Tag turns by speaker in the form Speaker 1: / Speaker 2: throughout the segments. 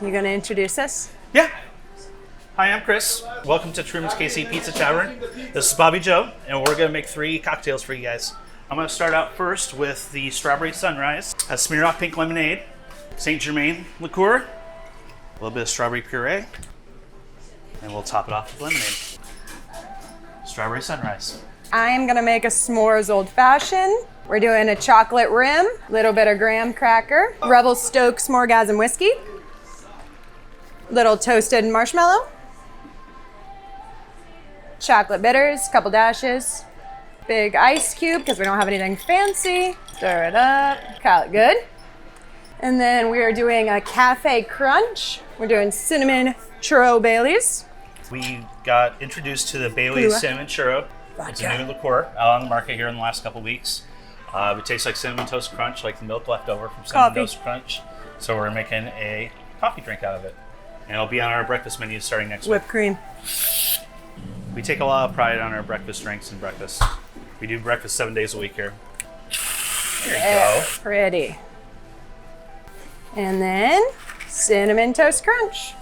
Speaker 1: You gonna introduce us?
Speaker 2: Yeah. Hi, I'm Chris. Welcome to Truman's KC Pizza Tavern. This is Bobby Joe, and we're gonna make 3 cocktails for you guys. I'm gonna start out first with the Strawberry Sunrise, a Smirnoff Pink Lemonade, Saint Germain liqueur, a little bit of strawberry puree, and we'll top it off with lemonade. Strawberry Sunrise.
Speaker 1: I am gonna make a s'mores old fashioned. We're doing a chocolate rim, little bit of graham cracker, Rebel Stoke S'moregasm whiskey, little toasted marshmallow, chocolate bitters, couple dashes, big ice cube because we don't have anything fancy. Stir it up, call it good. And then we are doing a cafe crunch. We're doing cinnamon churro Baileys.
Speaker 2: We got introduced to the Bailey's Cinnamon Churro. It's a new liqueur out on the market here in the last couple weeks. It tastes like Cinnamon Toast Crunch, like the milk left over from Cinnamon Toast Crunch. So we're making a coffee drink out of it. And it'll be on our breakfast menu starting next week.
Speaker 1: Whipped cream.
Speaker 2: We take a lot of pride on our breakfast drinks and breakfast. We do breakfast 7 days a week here. There you go.
Speaker 1: Pretty. And then Cinnamon Toast Crunch.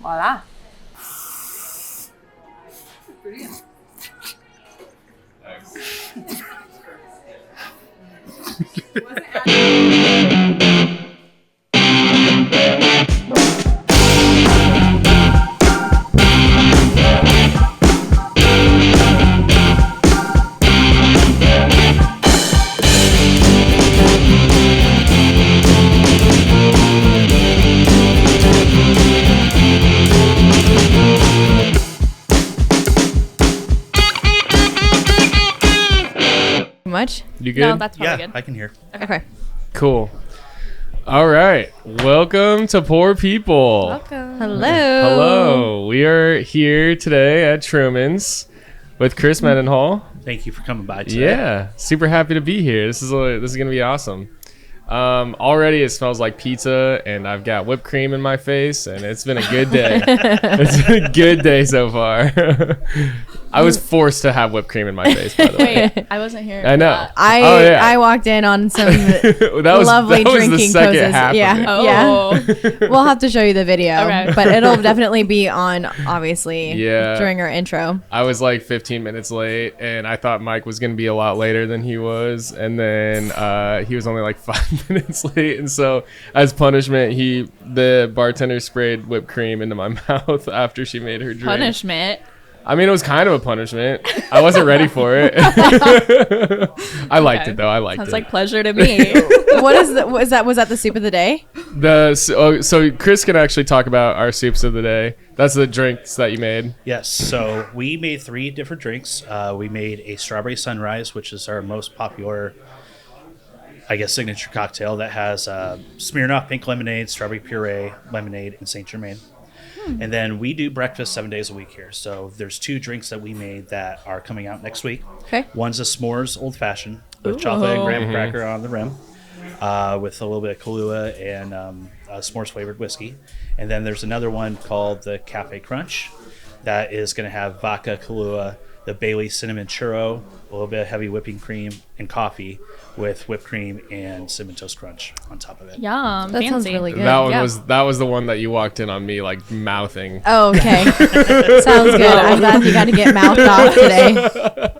Speaker 1: Voila.
Speaker 3: Much?
Speaker 4: You good?
Speaker 3: No, that's probably
Speaker 2: Yeah,
Speaker 3: good.
Speaker 2: I can hear.
Speaker 3: Okay.
Speaker 4: Cool. All right. Welcome to Poor People.
Speaker 3: Welcome.
Speaker 4: Hello.
Speaker 3: Hello.
Speaker 4: We are here today at Truman's with Chris Mendenhall.
Speaker 2: Thank you for coming by today.
Speaker 4: Yeah, super happy to be here. This is gonna be awesome. Already it smells like pizza, and I've got whipped cream in my face, and it's been a good day. It's been a good day so far. I was forced to have whipped cream in my face, by the way.
Speaker 3: Wait, I wasn't here.
Speaker 4: I know.
Speaker 3: I walked in on some lovely drinking poses. Yeah. We'll have to show you the video, but it'll definitely be on, obviously, during our intro.
Speaker 4: I was like 15 minutes late, and I thought Mike was going to be a lot later than he was, and then he was only like 5 minutes late, and so as punishment, the bartender sprayed whipped cream into my mouth after she made her drink.
Speaker 3: Punishment?
Speaker 4: I mean, it was kind of a punishment. I wasn't ready for it. I liked it though. I liked it.
Speaker 3: Sounds like pleasure to me. Was that the soup of the day?
Speaker 4: So Chris can actually talk about our soups of the day. That's the drinks that you made.
Speaker 2: Yes. So we made 3 different drinks. We made a Strawberry Sunrise, which is our most popular, I guess, signature cocktail that has Smirnoff Pink Lemonade, strawberry puree, lemonade, and Saint Germain. And then we do breakfast 7 days a week here. So there's 2 drinks that we made that are coming out next week.
Speaker 3: Okay.
Speaker 2: One's a s'mores old fashioned with chocolate and graham cracker on the rim, with a little bit of Kahlua and s'mores flavored whiskey. And then there's another one called the Cafe Crunch that is going to have vodka, Kahlua, the Bailey's cinnamon churro, a little bit of heavy whipping cream, and coffee with whipped cream and cinnamon toast crunch on top of it.
Speaker 3: Yum.
Speaker 1: That
Speaker 3: fancy.
Speaker 1: sounds really good.
Speaker 4: That was the one that you walked in on me like mouthing.
Speaker 3: Oh, okay. Sounds good. I'm glad you got to get mouthed off today.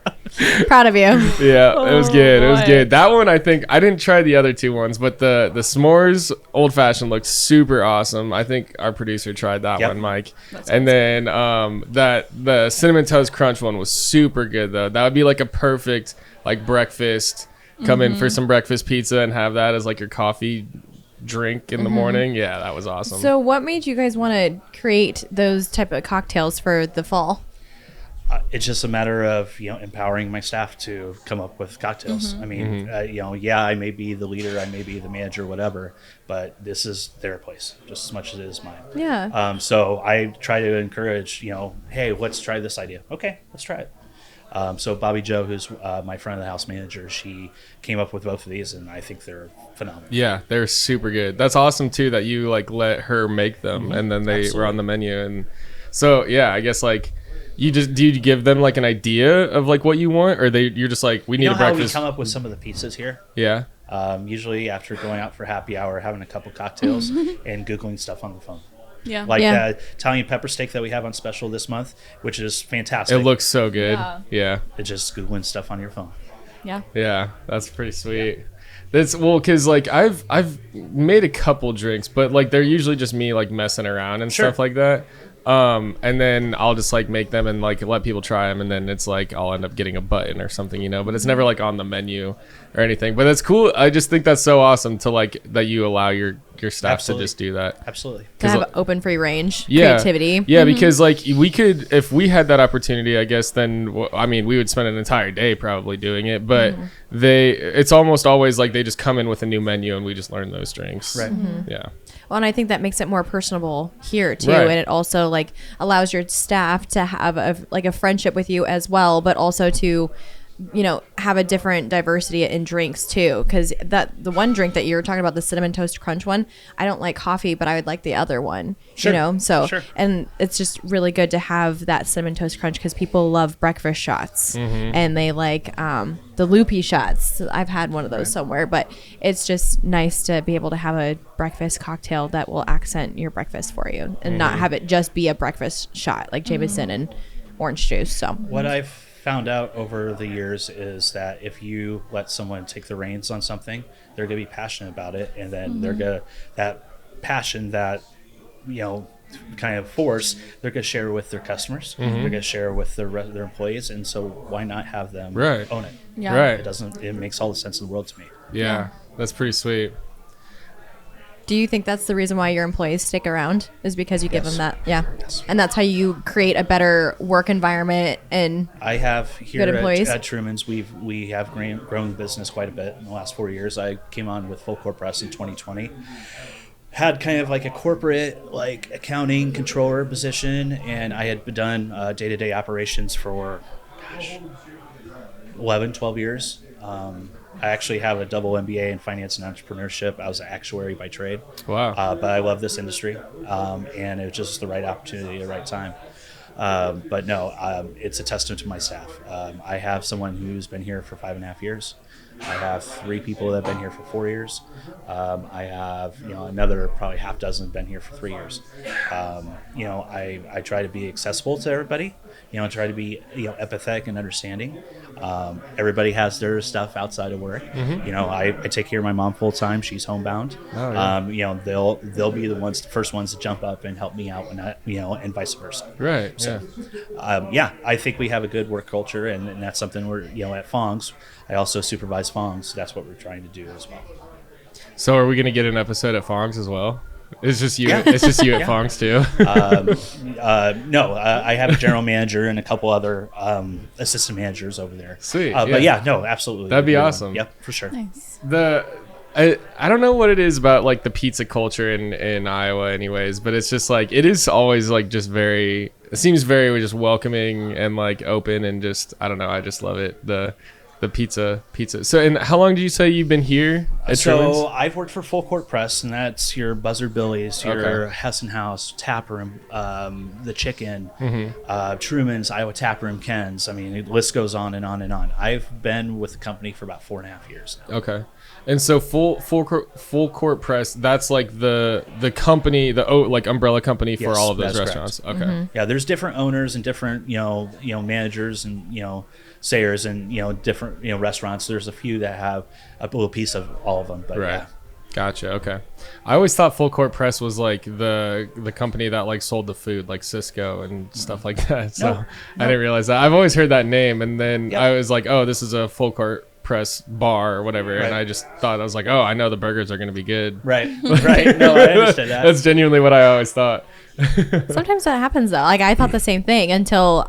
Speaker 3: Proud of you.
Speaker 4: Yeah, it was good.
Speaker 3: Boy.
Speaker 4: It was good. That one, I think I didn't try the other 2 ones, but the s'mores old fashioned looked super awesome. I think our producer tried that one, Mike. And then the cinnamon toast crunch one was super good though. That would be like a perfect like breakfast. Come in for some breakfast pizza and have that as like your coffee drink in the morning. Yeah, that was awesome.
Speaker 3: So what made you guys want to create those type of cocktails for the fall?
Speaker 2: It's just a matter of empowering my staff to come up with cocktails. I mean, I may be the leader, I may be the manager, whatever, but this is their place just as much as it is mine.
Speaker 3: Yeah.
Speaker 2: So I try to encourage, hey, let's try this idea. Okay, let's try it. So Bobby Joe, who's my front of the house manager, she came up with both of these, and I think they're phenomenal.
Speaker 4: Yeah, they're super good. That's awesome too that you like let her make them, and then they were on the menu. And so yeah, I guess like do you give them like an idea of like what you want, or you're just like we need a breakfast?
Speaker 2: How we come up with some of the pieces here?
Speaker 4: Yeah.
Speaker 2: Usually after going out for happy hour, having a couple cocktails and Googling stuff on the phone.
Speaker 5: Yeah.
Speaker 2: Like the Italian pepper steak that we have on special this month, which is fantastic.
Speaker 4: It looks so good. Yeah.
Speaker 2: It's just Googling stuff on your phone.
Speaker 5: Yeah.
Speaker 4: Yeah, that's pretty sweet. That's because like I've made a couple drinks, but like they're usually just me like messing around and stuff like that. And then I'll just like make them and like let people try them, and then it's like I'll end up getting a button or something, you know, but it's never like on the menu or anything. But that's cool. I just think that's so awesome to like that you allow your staff to just do that.
Speaker 2: Absolutely.
Speaker 3: To have open free range creativity.
Speaker 4: Yeah, because like we could, if we had that opportunity, I guess then I mean we would spend an entire day probably doing it, but it's almost always like they just come in with a new menu and we just learn those drinks.
Speaker 2: Right.
Speaker 4: Yeah.
Speaker 3: Well, and I think that makes it more personable here too, and it also like allows your staff to have a friendship with you as well, but also to, you know, have a different diversity in drinks too. Because the one drink that you were talking about, the cinnamon toast crunch one, I don't like coffee, but I would like the other one.
Speaker 2: Sure.
Speaker 3: You know, so
Speaker 2: Sure.
Speaker 3: and it's just really good to have that cinnamon toast crunch because people love breakfast shots and they like the loopy shots. I've had one of those somewhere, but it's just nice to be able to have a breakfast cocktail that will accent your breakfast for you and not have it just be a breakfast shot like Jameson and orange juice. So
Speaker 2: what I've found out over the years is that if you let someone take the reins on something, they're going to be passionate about it, and then they're going to, that passion, that, you know, kind of force, they're going to share with their customers, they're going to share with their employees, and so why not have them own it?
Speaker 5: Yeah.
Speaker 4: Right.
Speaker 2: It makes all the sense in the world to me.
Speaker 4: Yeah. That's pretty sweet.
Speaker 3: do you think that's the reason why your employees stick around, is because you give them that? Yeah. Yes. And that's how you create a better work environment and
Speaker 2: I have here
Speaker 3: good employees?
Speaker 2: at Truman's, we have grown the business quite a bit in the last 4 years. I came on with Full Court Press in 2020. Had kind of like a corporate like accounting controller position, and I had done day-to-day operations for 11, 12 years. I actually have a double MBA in finance and entrepreneurship. I was an actuary by trade.
Speaker 4: Wow.
Speaker 2: But I love this industry, and it was just the right opportunity at the right time. But no, it's a testament to my staff. I have someone who's been here for 5.5 years. I have 3 people that have been here for 4 years. I have, another probably half dozen been here for 3 years. I try to be accessible to everybody. Try to be, empathetic and understanding. Everybody has their stuff outside of work. Mm-hmm. I take care of my mom full time. She's homebound. Oh, yeah. They'll be the first ones to jump up and help me out when and vice versa.
Speaker 4: Right.
Speaker 2: So, I think we have a good work culture, and that's something we're, at Fong's. I also supervise Fong's. So that's what we're trying to do as well.
Speaker 4: So are we going to get an episode at Fong's as well? It's just you. It's just you at Fong's too.
Speaker 2: No, I have a general manager and a couple other assistant managers over there.
Speaker 4: Sweet.
Speaker 2: But no, absolutely.
Speaker 4: That'd be awesome.
Speaker 2: Yep, for sure.
Speaker 5: Nice.
Speaker 4: I don't know what it is about like the pizza culture in Iowa anyways, but it's just like it is always like just it seems very just welcoming and like open, and just I don't know, I just love it. The pizza. So, and how long did you say you've been here at Truman's?
Speaker 2: So I've worked for Full Court Press, and that's your Buzzard Billy's, your Hessen House, Taproom, the Chicken, Truman's, Iowa Taproom, Ken's. I mean, the list goes on and on and on. I've been with the company for about 4.5 years now.
Speaker 4: Okay. And so full court press, that's like the company, like umbrella company for all of those restaurants.
Speaker 2: Correct.
Speaker 4: Okay.
Speaker 2: Mm-hmm. Yeah, there's different owners and different managers and sayers and different restaurants. There's a few that have a little piece of all of them. But
Speaker 4: right.
Speaker 2: Yeah.
Speaker 4: Gotcha. Okay. I always thought Full Court Press was like the company that like sold the food, like Cisco and stuff like that. So I didn't realize that. I've always heard that name, and then I was like, oh, this is a Full Court Press bar or whatever, and I just thought, I was like, oh, I know the burgers are going to be good.
Speaker 2: Right. No, I understand that.
Speaker 4: That's genuinely what I always thought.
Speaker 3: Sometimes that happens though. Like I thought the same thing until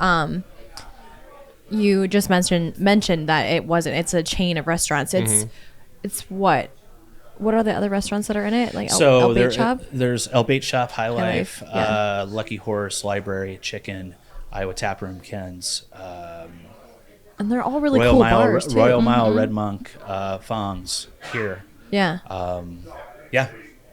Speaker 3: you just mentioned that it wasn't. It's a chain of restaurants. It's what are the other restaurants that are in it? Like El Bait Shop?
Speaker 2: There's El Bait Shop, High Life, Lucky Horse, Library, Chicken, Iowa Taproom, Ken's.
Speaker 3: And they're all really
Speaker 2: Royal
Speaker 3: cool
Speaker 2: Mile,
Speaker 3: bars too.
Speaker 2: Royal Mile, Red Monk, Fong's here.
Speaker 3: Yeah.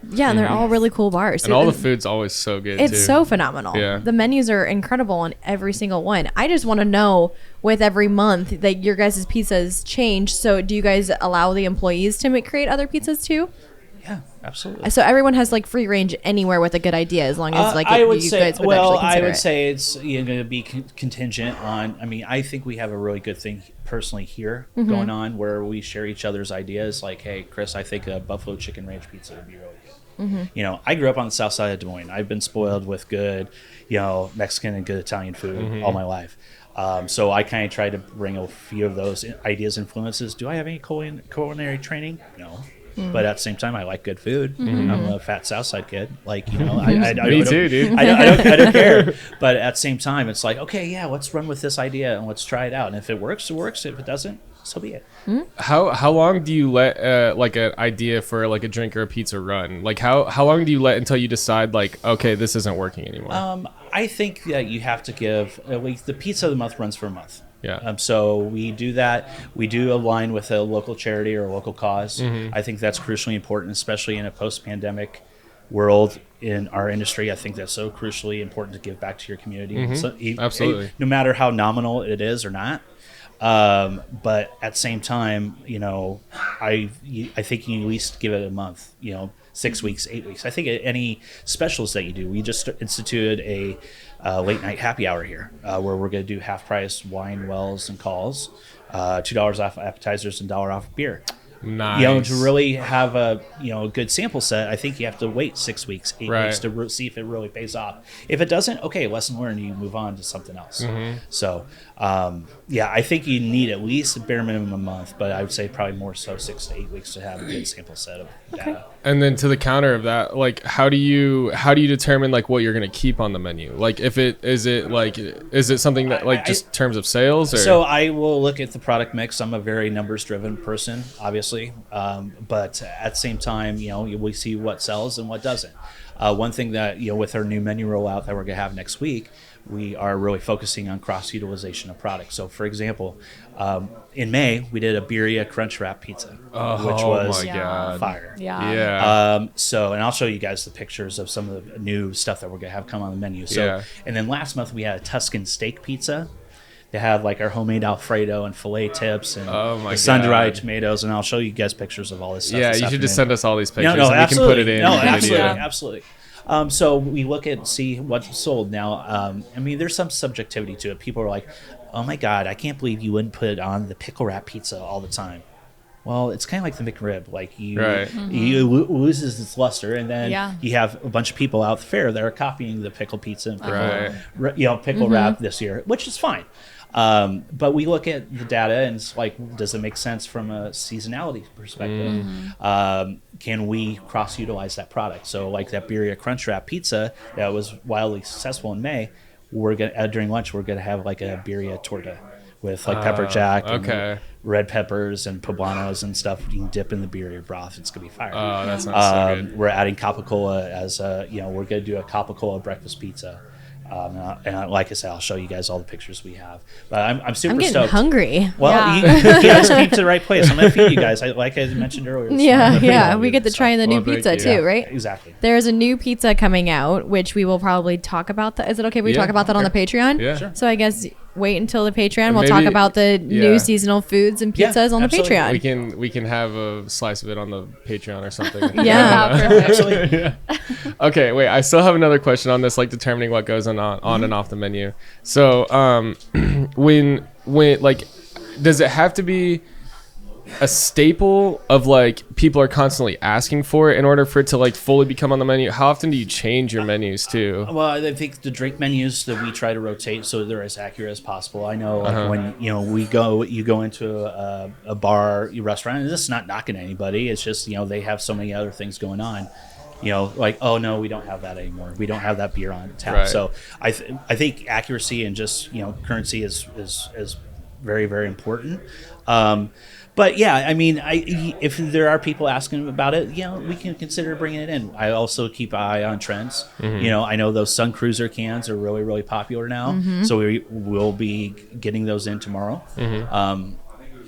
Speaker 3: Yeah, and they're all really cool bars.
Speaker 4: And all the food's always so good,
Speaker 3: it's
Speaker 4: too.
Speaker 3: so phenomenal.
Speaker 4: Yeah.
Speaker 3: The menus are incredible on every single one. I just want to know, with every month, that your guys' pizzas change. So do you guys allow the employees to create other pizzas too?
Speaker 2: Yeah, absolutely.
Speaker 3: So everyone has like free range anywhere with a good idea, as long as like
Speaker 2: I would
Speaker 3: you
Speaker 2: say,
Speaker 3: guys would
Speaker 2: well,
Speaker 3: actually
Speaker 2: I
Speaker 3: consider
Speaker 2: would
Speaker 3: it.
Speaker 2: say it's going to be contingent on. I mean, I think we have a really good thing personally here going on, where we share each other's ideas. Like, hey, Chris, I think a buffalo chicken ranch pizza would be really good. You know, I grew up on the south side of Des Moines. I've been spoiled with good, you know, Mexican and good Italian food all my life. So I kind of try to bring a few of those ideas, influences. Do I have any culinary training? No. But at the same time, I like good food. I'm a fat Southside kid. Like, you know, I
Speaker 4: Me too, dude.
Speaker 2: I don't care. But at the same time, it's like, okay, yeah, let's run with this idea and let's try it out. And if it works, it works. If it doesn't, so be it.
Speaker 4: How long do you let like an idea for like a drink or a pizza run? Like how long do you let until you decide like, okay, this isn't working anymore?
Speaker 2: I think that you have to give at least the pizza of the month runs for a month.
Speaker 4: Yeah.
Speaker 2: So we do that. We do align with a local charity or a local cause. I think that's crucially important, especially in a post-pandemic world in our industry. I think that's so crucially important to give back to your community. So,
Speaker 4: Absolutely.
Speaker 2: No matter how nominal it is or not. But at the same time, you know, I think you at least give it a month, you know, 6 weeks, 8 weeks. I think any specials that you do, we just instituted a late night happy hour here, where we're going to do half price wine, wells, and calls, $2 off appetizers and $1 off beer.
Speaker 4: Nice.
Speaker 2: You know, to really have a good sample set, I think you have to wait 6 weeks, 8 weeks to see if it really pays off. If it doesn't, okay, lesson learned. You move on to something else. So, yeah, I think you need at least a bare minimum a month, but I would say probably more so 6 to 8 weeks to have a good sample set of data.
Speaker 4: And then to the counter of that, like how do you determine like what you're gonna keep on the menu? Like is it something that like just terms of sales? Or?
Speaker 2: So I will look at the product mix. I'm a very numbers driven person, obviously, but at the same time, you know, we see what sells and what doesn't. One thing that, you know, with our new menu rollout that we're gonna have next week, we are really focusing on cross utilization of products. So, for example, in May we did a birria crunch wrap pizza, which was
Speaker 4: my God.
Speaker 2: fire.
Speaker 3: Yeah.
Speaker 2: So, and I'll show you guys the pictures of some of the new stuff that we're gonna have come on the menu. So, and then last month we had a Tuscan steak pizza. They had like our homemade Alfredo and filet tips and the sun-dried tomatoes, and I'll show you guys pictures of all this stuff.
Speaker 4: Yeah,
Speaker 2: this
Speaker 4: you should just send us all these pictures
Speaker 2: No,
Speaker 4: and
Speaker 2: absolutely.
Speaker 4: we can put it in.
Speaker 2: No,
Speaker 4: the
Speaker 2: absolutely,
Speaker 4: video.
Speaker 2: absolutely. So we look at see what's sold now. I mean, there's some subjectivity to it. People are like, "Oh my God, I can't believe you wouldn't put it on the pickle wrap pizza all the time." Well, it's kind of like the McRib. Like you loses its luster, and then you have a bunch of people out the fair that are copying the pickle pizza and pickle wrap this year, which is fine. But we look at the data and it's like, does it make sense from a seasonality perspective? Can we cross utilize that product? So like that birria crunch wrap pizza that was wildly successful in May, we're gonna during lunch we're gonna have like a birria torta with like pepper jack and red peppers and poblanos and stuff. You can dip in the birria broth. It's gonna be fire.
Speaker 4: Oh, that sounds so good.
Speaker 2: We're adding capicola as we're gonna do a capicola breakfast pizza. And like I said, I'll show you guys all the pictures we have. But I'm super
Speaker 3: getting
Speaker 2: stoked.
Speaker 3: hungry.
Speaker 2: Well, you guys came to the right place. I'm going to feed you guys. Like I mentioned earlier.
Speaker 3: Yeah. We get to try the new pizza too, right?
Speaker 2: Exactly.
Speaker 3: There's a new pizza coming out, which we will probably talk about. Is it okay we talk about that on the Patreon?
Speaker 4: Yeah. Sure.
Speaker 3: So I guess wait until the Patreon. We'll talk about the new seasonal foods and pizzas on the Patreon.
Speaker 4: We can have a slice of it on the Patreon or something.
Speaker 2: Absolutely.
Speaker 4: Okay, wait. I still have another question on this, like determining what goes on and off the menu. So, when like, does it have to be a staple of like people are constantly asking for it in order for it to like fully become on the menu? How often do you change your menus too?
Speaker 2: Well, I think the drink menus that we try to rotate so they're as accurate as possible. I know like when you go into a bar, a restaurant, and this is not knocking anybody. It's just they have so many other things going on. Like, oh no, we don't have that anymore. We don't have that beer on tap. Right. So I think accuracy and just currency is very, very important. But yeah, I mean, if there are people asking about it, we can consider bringing it in. I also keep an eye on trends. I know those Sun Cruiser cans are really, really popular now, so we will be getting those in tomorrow.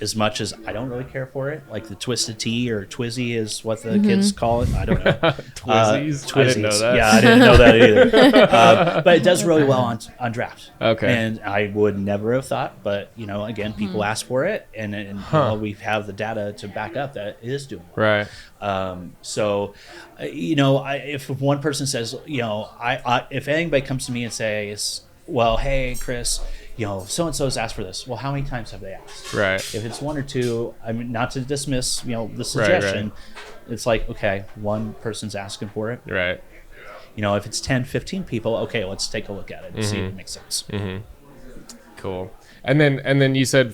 Speaker 2: as much as I don't really care for it, like the twisted tea or twizzy is what the kids call it. I don't know.
Speaker 4: Twizzies? I didn't know that.
Speaker 2: Yeah, I didn't know that either. But it does really well on draft.
Speaker 4: Okay.
Speaker 2: And I would never have thought, but again, people ask for it, and we have the data to back up that it is doing well.
Speaker 4: Right.
Speaker 2: So, if one person says, if anybody comes to me and says, well, hey, Chris, so-and-so's asked for this. Well, how many times have they asked?
Speaker 4: Right.
Speaker 2: If it's one or two, I mean, not to dismiss, the suggestion, it's like, okay, one person's asking for it.
Speaker 4: Right.
Speaker 2: If it's 10, 15 people, okay, let's take a look at it and see if it makes sense.
Speaker 4: Mm-hmm. Cool. And then you said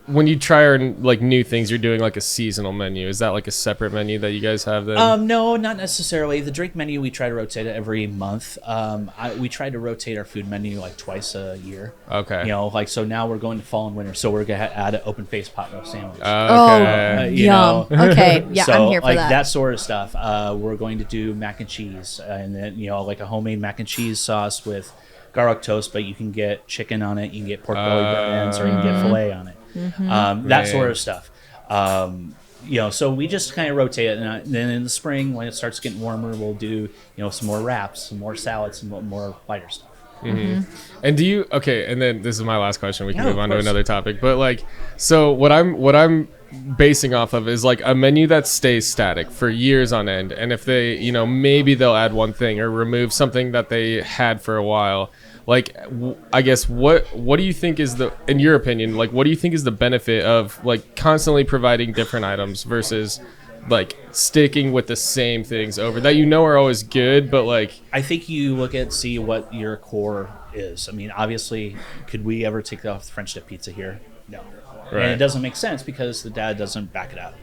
Speaker 4: when you try new things, you're doing like a seasonal menu. Is that like a separate menu that you guys have then?
Speaker 2: No, not necessarily. The drink menu, we try to rotate it every month. We try to rotate our food menu like twice a year.
Speaker 4: Okay.
Speaker 2: So now we're going to fall and winter, so we're going to add an open faced pot roast sandwich.
Speaker 4: Okay.
Speaker 3: Yum. Okay. Yeah,
Speaker 2: so,
Speaker 3: I'm here for
Speaker 2: like
Speaker 3: that.
Speaker 2: that sort of stuff. We're going to do mac and cheese, and then like a homemade mac and cheese sauce with garlic toast, but you can get chicken on it, you can get pork belly buttons, or you can get filet on it. That sort of stuff. So we just kind of rotate it, and then in the spring when it starts getting warmer, we'll do some more wraps, some more salads, some more lighter stuff.
Speaker 4: And and then this is my last question, we can move on to another topic, but so what I'm basing off of is like a menu that stays static for years on end, and if they maybe they'll add one thing or remove something that they had for a while. I guess what do you think is in your opinion, what do you think is the benefit of constantly providing different items versus sticking with the same things over that are always good, but
Speaker 2: I think you see what your core is. I mean, obviously, could we ever take off the French dip pizza here? No.
Speaker 4: Right.
Speaker 2: And it doesn't make sense because the data doesn't back it up.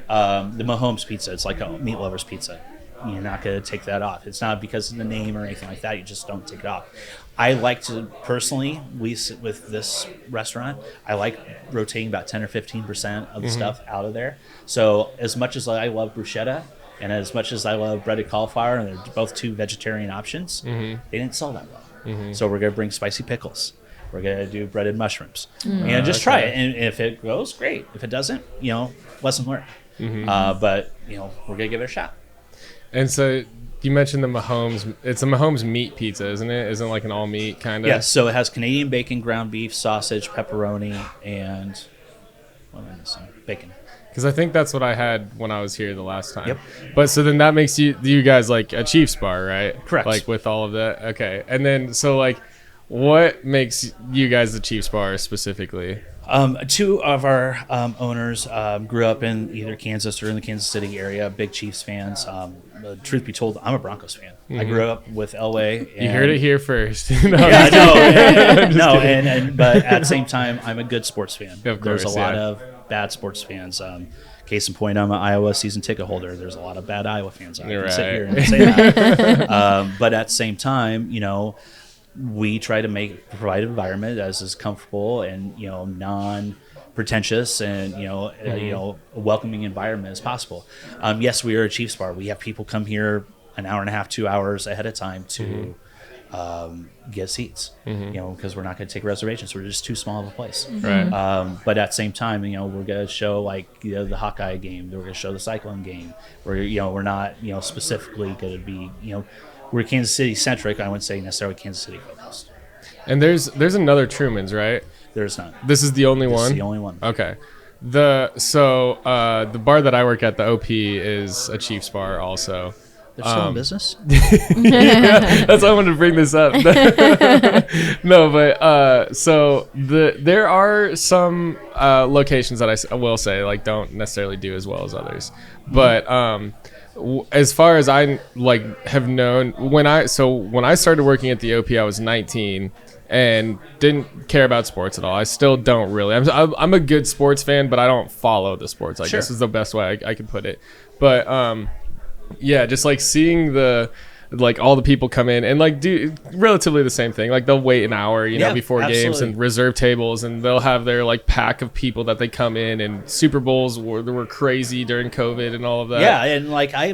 Speaker 2: The Mahomes pizza, it's like a meat lover's pizza. You're not going to take that off. It's not because of the name or anything like that. You just don't take it off. I like to personally, with this restaurant, I like rotating about 10 or 15% of the stuff out of there. So as much as I love bruschetta and as much as I love breaded cauliflower, and they're both two vegetarian options, they didn't sell that well. So we're going to bring spicy pickles. We're going to do breaded mushrooms. Just try it. And if it goes, great. If it doesn't, lesson learned. But, we're going to give it a shot.
Speaker 4: And so you mentioned the Mahomes. It's a Mahomes meat pizza, isn't it? Isn't it like an all meat kind of?
Speaker 2: Yes. So it has Canadian bacon, ground beef, sausage, pepperoni, and what am I missing? Bacon.
Speaker 4: Because I think that's what I had when I was here the last time.
Speaker 2: Yep.
Speaker 4: But so then that makes you guys like a Chiefs bar, right?
Speaker 2: Correct.
Speaker 4: With all of that. Okay. And then so what makes you guys the Chiefs bar specifically?
Speaker 2: Two of our owners grew up in either Kansas or in the Kansas City area, big Chiefs fans. Truth be told, I'm a Broncos fan. I grew up with Elway.
Speaker 4: You heard it here first.
Speaker 2: Yeah, I know. But at the same time, I'm a good sports fan.
Speaker 4: Of course,
Speaker 2: there's a lot of bad sports fans. Case in point, I'm an Iowa season ticket holder. There's a lot of bad Iowa fans. I can sit here and say that. But at the same time, we try to provide an environment that is comfortable and non-pretentious and a welcoming environment as possible. Yes, we are a Chiefs bar. We have people come here an hour and a half, 2 hours ahead of time to get seats. Because we're not going to take reservations. We're just too small of a place.
Speaker 4: Right.
Speaker 2: But at the same time, we're going to show the Hawkeye game. We're going to show the Cyclone game. We're not specifically going to be we're Kansas City centric. I wouldn't say necessarily Kansas City focused.
Speaker 4: And there's another Truman's, right?
Speaker 2: There's not.
Speaker 4: This is the only one?
Speaker 2: This is the only one.
Speaker 4: Okay. The bar that I work at, the OP, is a Chiefs bar also.
Speaker 2: They're still in business?
Speaker 4: That's why I wanted to bring this up. No, but there are some locations that I will say don't necessarily do as well as others. But as far as I have known, when I started working at the OP, I was 19 and didn't care about sports at all. I still don't really. I'm a good sports fan, but I don't follow the sports. I guess is the best way I could put it. But just seeing the like all the people come in and like do relatively the same thing. Like they'll wait an hour, you know, before games and reserve tables, and they'll have their like pack of people that they come in. And Super Bowls were crazy during COVID and all of that.
Speaker 2: Yeah, and like I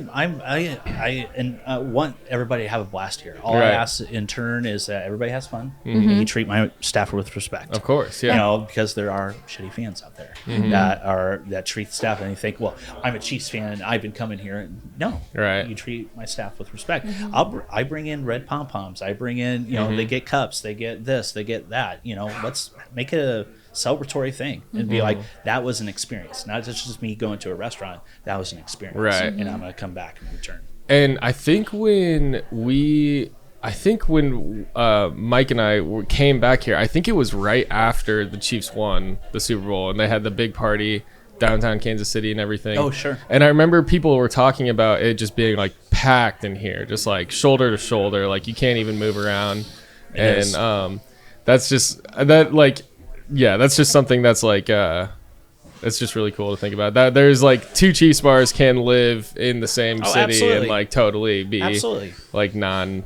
Speaker 2: want everybody to have a blast here. All I ask in turn is that everybody has fun and you treat my staff with respect.
Speaker 4: Of course, yeah.
Speaker 2: You know, because there are shitty fans out there that treat the staff and they think, well, I'm a Chiefs fan and I've been coming here. And no, you treat my staff with respect. I bring in red pom poms. I bring in, you know, they get cups, they get this, they get that. You know, let's make it a celebratory thing and be like, that was an experience, not just me going to a restaurant. That was an experience, and I'm going to come back and return.
Speaker 4: And I think when Mike and I came back here, I think it was right after the Chiefs won the Super Bowl and they had the big party downtown Kansas City and everything.
Speaker 2: Oh, sure.
Speaker 4: And I remember people were talking about it just being like packed in here, just like shoulder to shoulder, like you can't even move around. That's just something that's like it's just really cool to think about. That there's like two Chiefs bars can live in the same city and like totally be like non.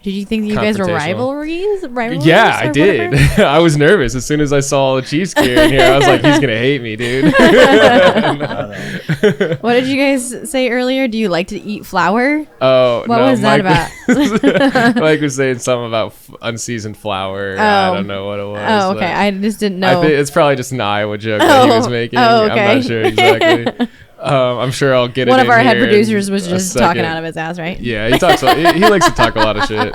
Speaker 3: Did you think you guys were rivalries?
Speaker 4: Yeah, I did. I was nervous as soon as I saw the Chiefs gear in here. I was like, he's gonna hate me, dude.
Speaker 3: What did you guys say earlier? Do you like to eat flour?
Speaker 4: Oh,
Speaker 3: what was that about?
Speaker 4: Mike was saying something about unseasoned flour. I don't know what it was.
Speaker 3: Oh, okay. I just didn't know.
Speaker 4: I think it's probably just an Iowa joke that he was making.
Speaker 3: Oh, okay.
Speaker 4: I'm not sure exactly. I'm sure I'll get it.
Speaker 3: One of our head producers was just talking out of his ass, right?
Speaker 4: Yeah, he talks. He likes to talk a lot of shit.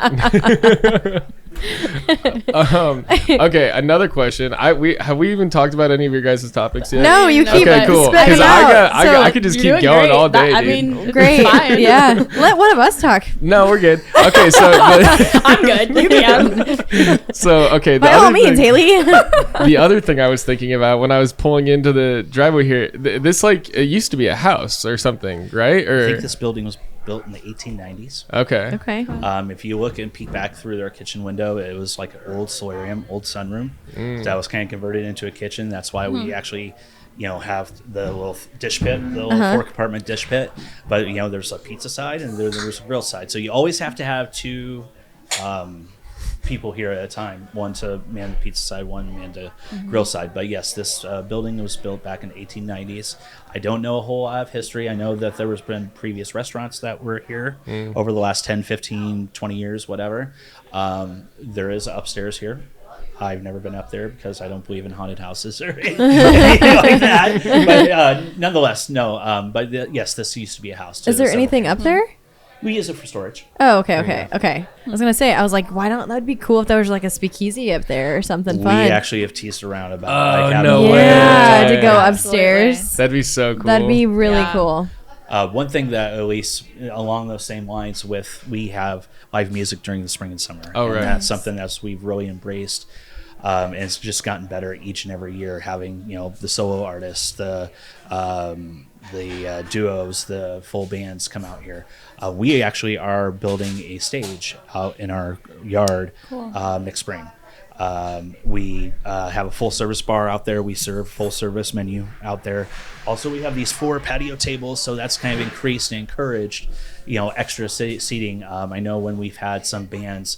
Speaker 4: Okay, another question. Have we even talked about any of your guys' topics yet?
Speaker 3: No, you keep
Speaker 4: okay, cool. Because I could just keep going
Speaker 5: great.
Speaker 4: all day.
Speaker 5: I
Speaker 4: dude.
Speaker 5: mean,
Speaker 3: great. Yeah, let one of us talk.
Speaker 4: No, we're good. Okay, so
Speaker 5: I'm good. You can.
Speaker 4: So okay,
Speaker 3: by all means, Haley.
Speaker 4: The other thing I was thinking about when I was pulling into the driveway here, this like it used to be a house or something, right? Or
Speaker 2: I think this building was built in the 1890s.
Speaker 4: Okay.
Speaker 2: If you look and peek back through their kitchen window, it was like an old solarium, old sunroom. So that was kind of converted into a kitchen. That's why we actually, you know, have the little dish pit, the little 4-compartment dish pit. But, you know, there's a pizza side and there's a grill side. So you always have to have two people here at a time, one to man the pizza side, one man the grill side. But yes, this building was built back in the 1890s. I don't know a whole lot of history. I know that there was been previous restaurants that were here over the last 10, 15, 20 years, whatever. There is upstairs here. I've never been up there because I don't believe in haunted houses or anything like that. But nonetheless, no. Yes, this used to be a house.
Speaker 3: Is there anything up there?
Speaker 2: We use it for storage.
Speaker 3: Oh, okay. I was gonna say, I was like, why don't that'd be cool if there was like a speakeasy up there or something fun.
Speaker 2: We actually have teased around about
Speaker 3: to go upstairs.
Speaker 4: That'd be so cool.
Speaker 3: That'd be really cool.
Speaker 2: One thing that at least along those same lines we have live music during the spring and summer.
Speaker 4: Oh, right.
Speaker 2: And that's something that we've really embraced. And it's just gotten better each and every year, having, you know, the solo artists, the duos, the full bands come out here. We actually are building a stage out in our yard next spring. We have a full service bar out there. We serve full service menu out there. Also, we have these 4 patio tables, so that's kind of increased and encouraged, you know, extra seating. I know when we've had some bands,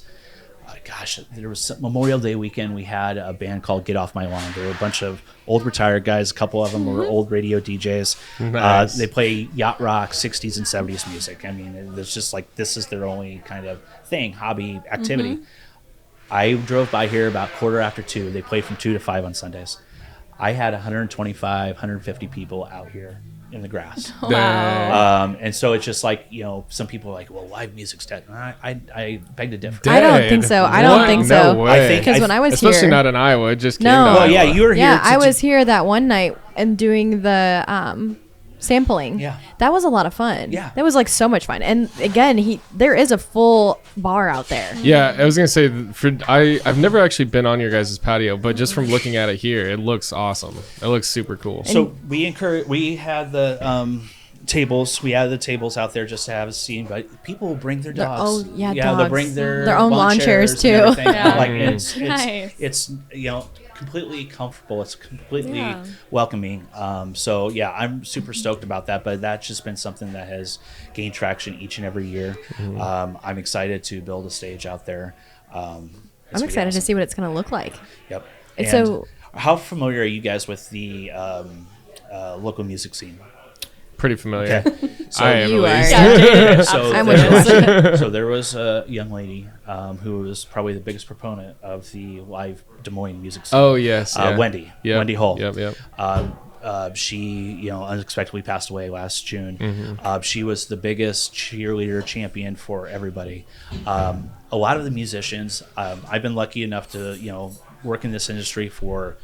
Speaker 2: there was some Memorial Day weekend. We had a band called Get Off My Lawn. There were a bunch of old retired guys. A couple of them were old radio DJs.
Speaker 4: Nice.
Speaker 2: They play yacht rock, 60s and 70s music. I mean, it's just like this is their only kind of thing, hobby, activity. I drove by here about 2:15. They play from 2 to 5 on Sundays. I had 125, 150 people out here in the grass.
Speaker 5: Wow.
Speaker 2: And so it's just like, you know, some people are like, well, live music's dead. I beg to differ.
Speaker 3: I don't think so.
Speaker 4: No way.
Speaker 3: Because when I was
Speaker 4: especially
Speaker 3: here,
Speaker 4: not in Iowa, it just came to
Speaker 2: Well,
Speaker 4: Iowa.
Speaker 2: yeah, you were here.
Speaker 3: Yeah, I was here that one night and doing the sampling.
Speaker 2: Yeah.
Speaker 3: That was a lot of fun.
Speaker 2: Yeah.
Speaker 3: That was like so much fun. And again, there is a full bar out there.
Speaker 4: Yeah, I was gonna say I've never actually been on your guys' patio, but just from looking at it here, it looks awesome. It looks super cool.
Speaker 2: So we had the tables. We had the tables out there just to have a scene, but people will bring their dogs.
Speaker 3: dogs.
Speaker 2: They'll bring their
Speaker 3: own lawn chairs too.
Speaker 2: and everything.
Speaker 5: Yeah.
Speaker 2: Like
Speaker 5: Nice.
Speaker 2: it's you know, completely comfortable. It's completely
Speaker 3: Yeah.
Speaker 2: welcoming. So yeah, I'm super stoked about that. But that's just been something that has gained traction each and every year. I'm excited to build a stage out there.
Speaker 3: I'm excited to see what it's going to look like.
Speaker 2: Yep.
Speaker 3: And
Speaker 2: And
Speaker 3: so-
Speaker 2: how familiar are you guys with the local music scene?
Speaker 4: Pretty familiar.
Speaker 2: Okay. So,
Speaker 4: I am
Speaker 3: You
Speaker 4: at
Speaker 3: are.
Speaker 4: least.
Speaker 2: so
Speaker 3: I'm
Speaker 2: there
Speaker 3: with
Speaker 2: was, so there was a young lady who was probably the biggest proponent of the live Des Moines music scene.
Speaker 4: Oh yes, yeah.
Speaker 2: Wendy.
Speaker 4: Yep.
Speaker 2: Wendy Hull.
Speaker 4: Yep.
Speaker 2: She, unexpectedly passed away last June. She was the biggest cheerleader champion for everybody. A lot of the musicians, I've been lucky enough to, work in this industry for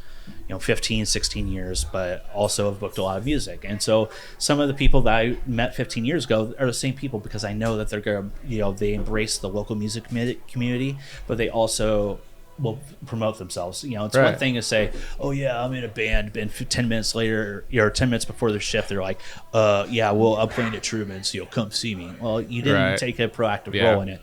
Speaker 2: 15, 16 years, but also have booked a lot of music. And so some of the people that I met 15 years ago are the same people because I know that they're going to, they embrace the local music community, but they also will promote themselves. It's one
Speaker 4: Right.
Speaker 2: thing to say, oh yeah, I'm in a band, and 10 minutes later, or 10 minutes before their shift, they're like, yeah, well, I'm playing at Truman's, come see me. Well, you didn't
Speaker 4: Right.
Speaker 2: take a proactive
Speaker 4: Yeah.
Speaker 2: role in it.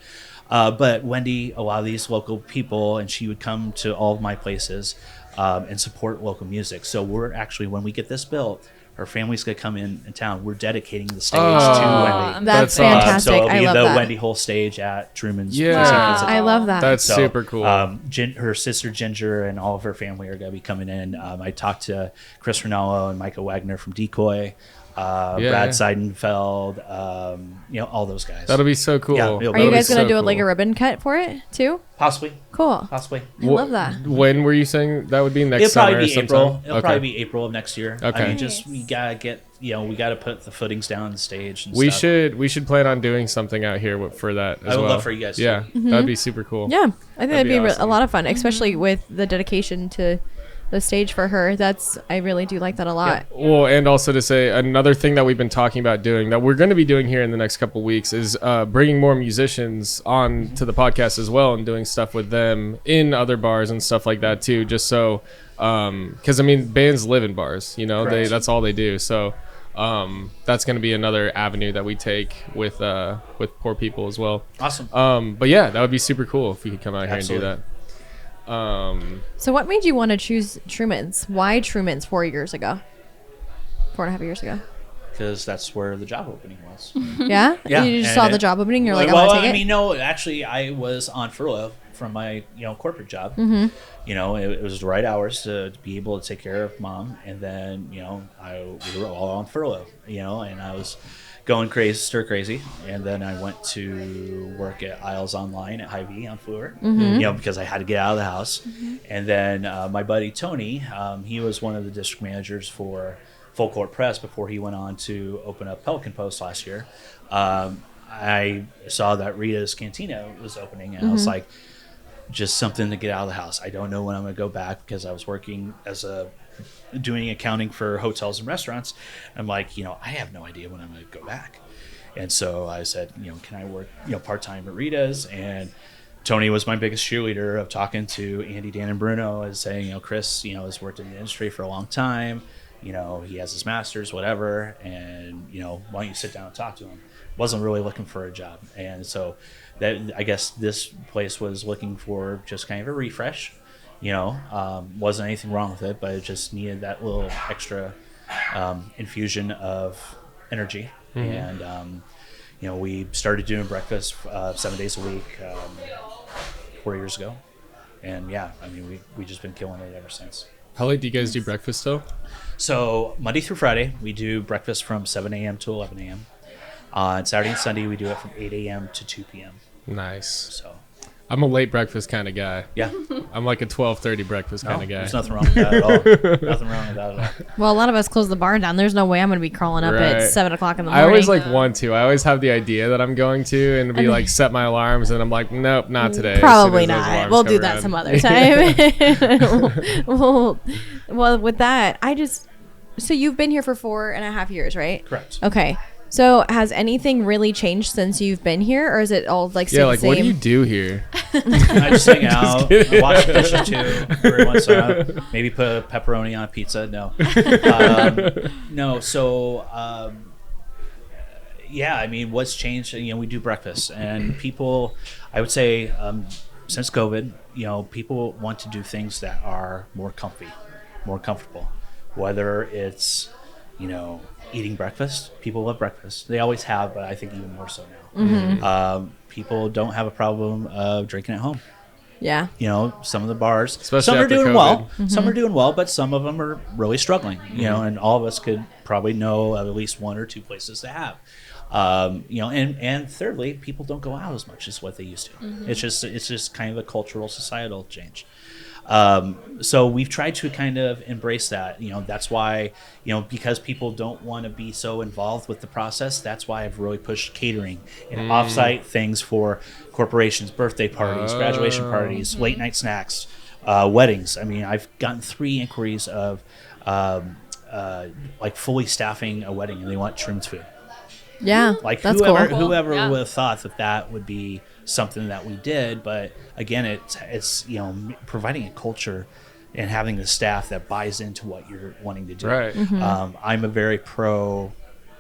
Speaker 2: But Wendy, a lot of these local people, and she would come to all of my places and support local music. So we're actually, when we get this built, her family's going to come in town. We're dedicating the stage to Wendy.
Speaker 3: That's
Speaker 4: That's awesome.
Speaker 3: fantastic.
Speaker 2: So it'll
Speaker 3: I
Speaker 2: be
Speaker 3: love
Speaker 2: the
Speaker 3: that.
Speaker 2: Wendy Hull stage at Truman's.
Speaker 4: Yeah.
Speaker 2: Second City.
Speaker 3: I love that.
Speaker 4: That's
Speaker 2: So,
Speaker 4: super cool.
Speaker 2: Her sister Ginger and all of her family are going to be coming in. I talked to Chris Mendenhall and Micah Wagner from Decoy, Brad Seidenfeld, all those guys.
Speaker 4: That'll be so cool.
Speaker 2: Yeah, it'll
Speaker 3: Are you
Speaker 2: be
Speaker 3: guys going to
Speaker 4: so
Speaker 3: do it like
Speaker 4: cool.
Speaker 3: a ribbon cut for it too?
Speaker 2: possibly.
Speaker 3: Cool.
Speaker 2: Possibly.
Speaker 3: I love that.
Speaker 4: When were you saying that would be next
Speaker 2: It'll
Speaker 4: summer?
Speaker 2: probably be
Speaker 4: sometime?
Speaker 2: April. It'll
Speaker 4: Okay.
Speaker 2: probably be April of next year.
Speaker 4: Okay.
Speaker 2: I mean, just we gotta get we gotta put the footings down on the stage. And
Speaker 4: We
Speaker 2: stuff.
Speaker 4: should plan on doing something out here for that as
Speaker 2: I would
Speaker 4: well.
Speaker 2: love for you guys to.
Speaker 4: Yeah, that'd be super cool.
Speaker 3: Yeah, I think that'd
Speaker 4: That'd
Speaker 3: be
Speaker 4: be
Speaker 3: a
Speaker 4: awesome.
Speaker 3: lot of fun, especially with the dedication to the stage for her. I really do like that a lot.
Speaker 4: Well, and also to say another thing that we've been talking about doing that we're going to be doing here in the next couple weeks is bringing more musicians on to the podcast as well and doing stuff with them in other bars and stuff like that too. Just so, because I mean, bands live in bars,
Speaker 2: Correct.
Speaker 4: that's all they do. So that's going to be another avenue that we take with poor people as well.
Speaker 2: Awesome.
Speaker 4: But yeah, that would be super cool if we could come out here and do
Speaker 2: Absolutely.
Speaker 4: that.
Speaker 3: So, what made you want to choose Truman's? Why Truman's 4 years ago? 4.5 years ago.
Speaker 2: Because that's where the job opening was.
Speaker 3: Yeah?
Speaker 2: Yeah,
Speaker 3: You just
Speaker 2: and
Speaker 3: saw the
Speaker 2: it-
Speaker 3: job opening. You're like,
Speaker 2: well,
Speaker 3: I want to take
Speaker 2: I
Speaker 3: it.
Speaker 2: mean, no, actually, I was on furlough from my corporate job.
Speaker 3: Mm-hmm.
Speaker 2: It was the right hours to be able to take care of mom, and then we were all on furlough. And I was going crazy, stir crazy, and then I went to work at Isles Online at Hy-Vee on Fluor,
Speaker 3: Mm-hmm.
Speaker 2: because I had to get out of the house. And then my buddy Tony, he was one of the district managers for Full Court Press before he went on to open up Pelican Post last year. I saw that Rita's Cantina was opening, and I was like, just something to get out of the house. I don't know when I'm going to go back because I was working doing accounting for hotels and restaurants. I'm like, I have no idea when I'm going to go back. And so I said, can I work, part-time at Rita's? And Tony was my biggest cheerleader of talking to Andy, Dan, and Bruno, as saying, Chris, has worked in the industry for a long time. He has his master's, whatever. And, why don't you sit down and talk to him? Wasn't really looking for a job. And so I guess this place was looking for just kind of a refresh. Wasn't anything wrong with it, but it just needed that little extra infusion of energy. And, we started doing breakfast 7 days a week 4 years ago. And yeah, I mean, we just been killing it ever since.
Speaker 4: How late do you guys do breakfast though?
Speaker 2: So Monday through Friday, we do breakfast from 7 a.m. to 11 a.m. On Saturday and Sunday, we do it from 8 a.m. to 2 p.m.
Speaker 4: Nice.
Speaker 2: So
Speaker 4: I'm a late breakfast kind of guy.
Speaker 2: yeah,
Speaker 4: I'm like a 12:30 breakfast kind of guy.
Speaker 2: there's nothing wrong with that at all. Nothing wrong with that at all.
Speaker 3: Well, a lot of us close the bar down. There's no way I'm going to be crawling up
Speaker 4: Right.
Speaker 3: at 7 o'clock in the
Speaker 4: I
Speaker 3: morning.
Speaker 4: always want to. I always have the idea that I'm going to and be like set my alarms and I'm like, nope, not today. as soon
Speaker 3: Probably
Speaker 4: as those
Speaker 3: not.
Speaker 4: alarms
Speaker 3: We'll
Speaker 4: come
Speaker 3: do that
Speaker 4: around.
Speaker 3: some other time. well, with that, so you've been here for 4.5 years, right?
Speaker 2: Correct.
Speaker 3: Okay. So has anything really changed since you've been here, or is it all like
Speaker 4: Yeah,
Speaker 3: the
Speaker 4: like
Speaker 3: same?
Speaker 4: what do you do here?
Speaker 2: I just hang out, wash the dishes too. Every once in a while. Maybe put a pepperoni on a pizza. No, no. So yeah, I mean, what's changed? We do breakfast, and people, I would say, since COVID, people want to do things that are more comfortable, whether it's, eating breakfast. People love breakfast. They always have, but I think even more so now. People don't have a problem of drinking at home.
Speaker 3: Yeah.
Speaker 2: Some of the bars,
Speaker 4: Especially
Speaker 2: some are
Speaker 4: after
Speaker 2: doing
Speaker 4: COVID.
Speaker 2: well, some are doing well, but some of them are really struggling, and all of us could probably know of at least one or two places to have. And thirdly, people don't go out as much as what they used to. It's just kind of a cultural, societal change. So we've tried to kind of embrace that. That's why, because people don't want to be so involved with the process, that's why I've really pushed catering and offsite things for corporations, birthday parties, graduation parties, late night snacks, weddings. I mean, I've gotten 3 inquiries of like fully staffing a wedding, and they want Truman's food.
Speaker 3: Yeah.
Speaker 2: Like
Speaker 3: that's
Speaker 2: whoever
Speaker 3: cool.
Speaker 1: Yeah.
Speaker 2: would have thought that would be something that we did, but again, it's providing a culture and having the staff that buys into what you're wanting to do.
Speaker 4: Right.
Speaker 2: I'm a very pro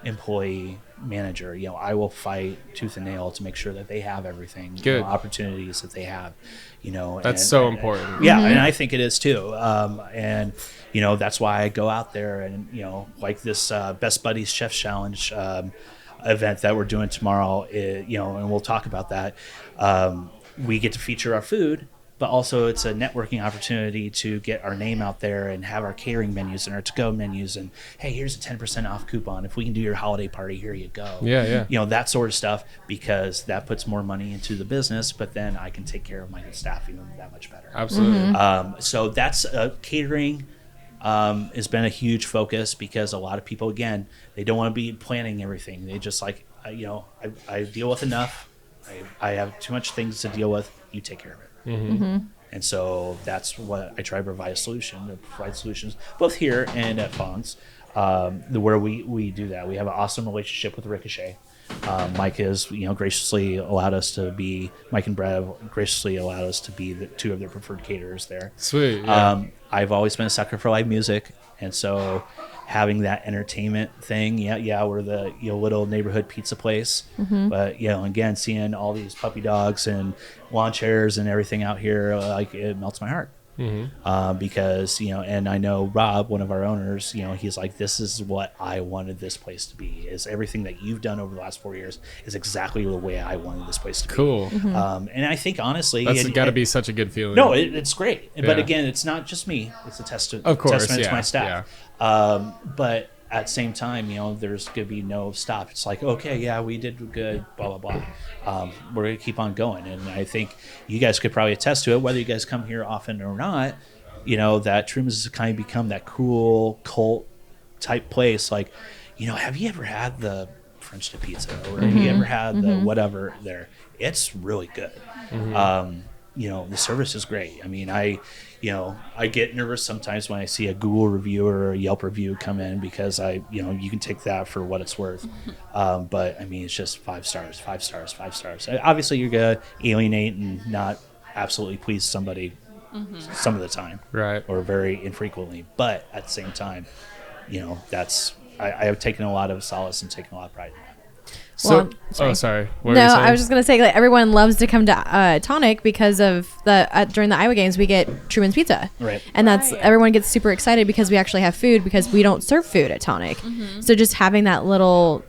Speaker 2: employee manager. I will fight tooth and nail to make sure that they have everything,
Speaker 4: Good.
Speaker 2: opportunities that they have.
Speaker 4: That's so important.
Speaker 2: Yeah, and I think it is too. And that's why I go out there and like this Best Buddies Chef Challenge event that we're doing tomorrow. And we'll talk about that. We get to feature our food, but also it's a networking opportunity to get our name out there and have our catering menus and our to-go menus. And hey, here's a 10% off coupon. If we can do your holiday party, here you go.
Speaker 4: Yeah.
Speaker 2: That sort of stuff, because that puts more money into the business, but then I can take care of my staff even that much better.
Speaker 4: Absolutely.
Speaker 2: So that's catering. Has been a huge focus, because a lot of people, again, they don't want to be planning everything. They just like, I deal with enough. I have too much things to deal with. You take care of it. And so that's what I try to provide provide solutions both here and at Fawn's, where we do that. We have an awesome relationship with Ricochet. Mike has, graciously allowed us to be, Mike and Brad have graciously allowed us to be the 2 of their preferred caterers there.
Speaker 4: Sweet. Yeah.
Speaker 2: I've always been a sucker for live music, and so having that entertainment thing, we're the little neighborhood pizza place, but again, seeing all these puppy dogs and lawn chairs and everything out here, like, it melts my heart. Because and I know Rob, one of our owners, he's like, this is what I wanted this place to be. Is everything that you've done over the last 4 years is exactly the way I wanted this place to be.
Speaker 4: Cool.
Speaker 2: And I think honestly,
Speaker 4: That's got to be such a good feeling.
Speaker 2: No, it's great.
Speaker 4: Yeah.
Speaker 2: But again, it's not just me. It's a testament to my staff. But at the same time, there's going to be no stop. It's like, okay, yeah, we did good, blah, blah, blah. We're going to keep on going. And I think you guys could probably attest to it, whether you guys come here often or not, that Truman's has kind of become that cool cult type place. Like, have you ever had the French dip pizza, or have you ever had the whatever there? It's really good. The service is great. I mean, I get nervous sometimes when I see a Google review or a Yelp review come in, because you can take that for what it's worth. But I mean, it's just 5 stars, 5 stars, 5 stars. Obviously, you're gonna alienate and not absolutely please somebody some of the time,
Speaker 4: Right.
Speaker 2: or very infrequently. But at the same time, that's I have taken a lot of solace and taken a lot of pride in that.
Speaker 4: So,
Speaker 3: Well,
Speaker 4: sorry. What were
Speaker 3: No,
Speaker 4: you saying?
Speaker 3: I was just gonna say, like, everyone loves to come to Tonic because of during the Iowa games we get Truman's Pizza,
Speaker 2: Right.
Speaker 3: And that's everyone gets super excited because we actually have food, because we don't serve food at Tonic. So just having that little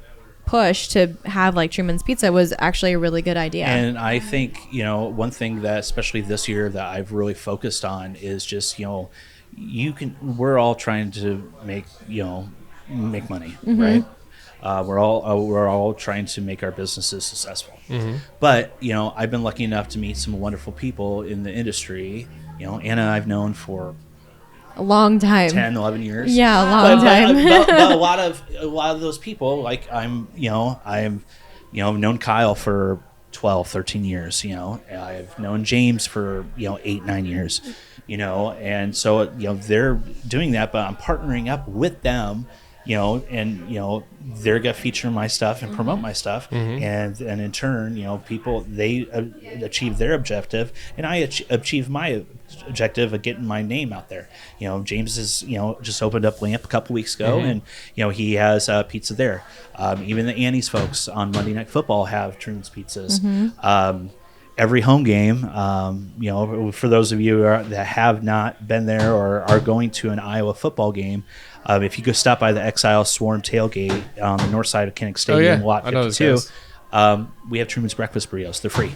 Speaker 3: push to have like Truman's Pizza was actually a really good idea.
Speaker 2: And I think, one thing that especially this year that I've really focused on is just, we're all trying to make money, right? We're all trying to make our businesses successful. But, I've been lucky enough to meet some wonderful people in the industry. Anna I've known for
Speaker 3: a long time.
Speaker 2: 10, 11 years.
Speaker 3: Yeah, a long time.
Speaker 2: But a lot of those people, like I've known Kyle for 12, 13 years, I've known James for, 8, 9 years, and so, they're doing that, but I'm partnering up with them, and they're gonna feature my stuff and promote my stuff, and in turn, people, they achieve their objective, and I achieve my objective of getting my name out there. James is just opened up Lamp a couple weeks ago, and he has pizza there. Even the Annie's folks on Monday Night Football have Truman's pizzas. every home game, for those of you that have not been there or are going to an Iowa football game, if you go stop by the Exile Swarm tailgate on the north side of Kinnick Stadium, lot 52, we have Truman's breakfast burritos. They're free.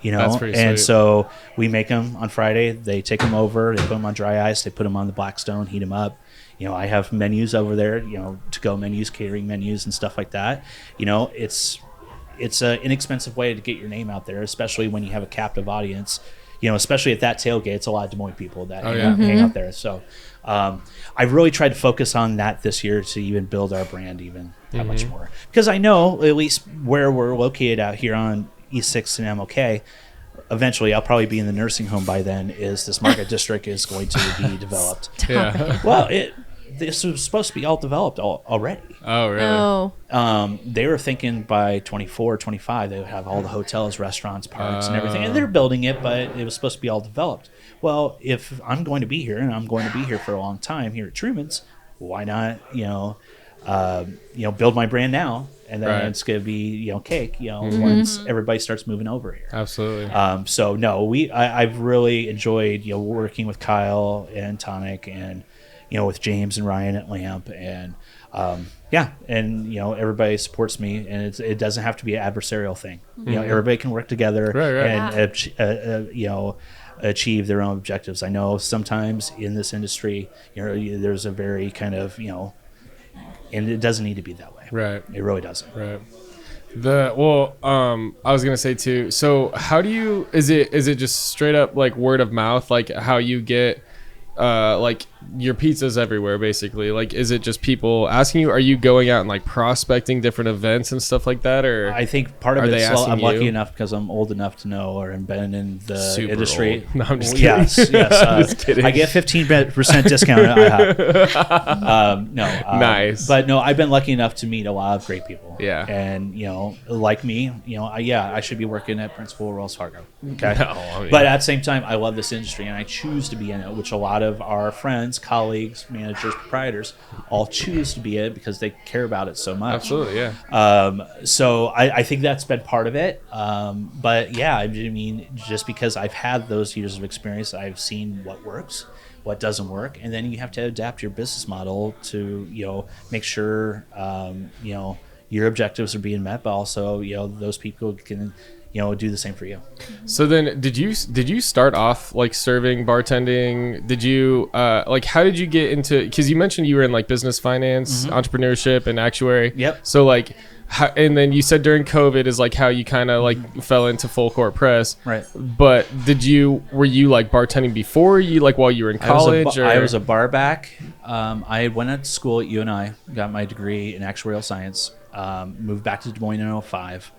Speaker 4: That's pretty
Speaker 2: and
Speaker 4: sweet.
Speaker 2: so we make them on Friday. They take them over, they put them on dry ice, they put them on the Blackstone, heat them up. I have menus over there, to-go menus, catering menus, and stuff like that. It's an inexpensive way to get your name out there, especially when you have a captive audience. Especially at that tailgate, it's a lot of Des Moines people that hang out there. So I've really tried to focus on that this year to even build our brand even that much more. Because I know, at least where we're located out here on East 6th and MLK, eventually I'll probably be in the nursing home by then, is this market district is going to be developed. Well, this was supposed to be all developed already.
Speaker 4: Oh, really?
Speaker 3: Oh.
Speaker 2: They were thinking by 24, 25, they would have all the hotels, restaurants, parks, and everything. And they're building it, but it was supposed to be all developed. Well, if I'm going to be here, and I'm going to be here for a long time here at Truman's, why not, build my brand now? And then it's going to be, cake, once everybody starts moving over here.
Speaker 4: Absolutely.
Speaker 2: So, no, I've really enjoyed, working with Kyle and Tonic and, with James and Ryan at Lamp, and everybody supports me, and it doesn't have to be an adversarial thing. Everybody can work together and achieve their own objectives. I know sometimes in this industry, there's a very kind of and it doesn't need to be that way.
Speaker 4: Right.
Speaker 2: It really doesn't.
Speaker 4: Right. I was gonna say too. So how do you? Is it just straight up like word of mouth, like how you get? Like your pizza's everywhere basically, like is it just people asking you, are you going out and like prospecting different events and stuff like that, or
Speaker 2: I think part of
Speaker 4: are
Speaker 2: it
Speaker 4: they
Speaker 2: is
Speaker 4: asking
Speaker 2: I'm lucky
Speaker 4: you?
Speaker 2: enough because I'm old enough to know or have been in the
Speaker 4: Super
Speaker 2: industry.
Speaker 4: old. No, I'm just kidding.
Speaker 2: Yes,
Speaker 4: Just kidding.
Speaker 2: I get 15% discount at IHOP.
Speaker 4: Nice.
Speaker 2: But no, I've been lucky enough to meet a lot of great people.
Speaker 4: Yeah.
Speaker 2: And like me, I should be working at Principal Wells Fargo. Okay.
Speaker 4: No,
Speaker 2: But at the same time, I love this industry and I choose to be in it, which a lot of our friends, colleagues, managers, proprietors all choose to be in it because they care about it so much.
Speaker 4: Absolutely, yeah.
Speaker 2: So I think that's been part of it. But yeah, I mean, just because I've had those years of experience, I've seen what works, what doesn't work, and then you have to adapt your business model to make sure your objectives are being met, but also those people can do the same for you.
Speaker 4: So then did you start off like serving, bartending? Did you how did you get into, because you mentioned you were in like business finance, entrepreneurship and actuary.
Speaker 2: Yep.
Speaker 4: So like and then you said during COVID is like how you kind of like fell into full court press.
Speaker 2: Right.
Speaker 4: But were you like bartending before you, like while you were in college?
Speaker 2: I was a bar back. I went to school at UNI, got my degree in actuarial science, moved back to Des Moines in 2005.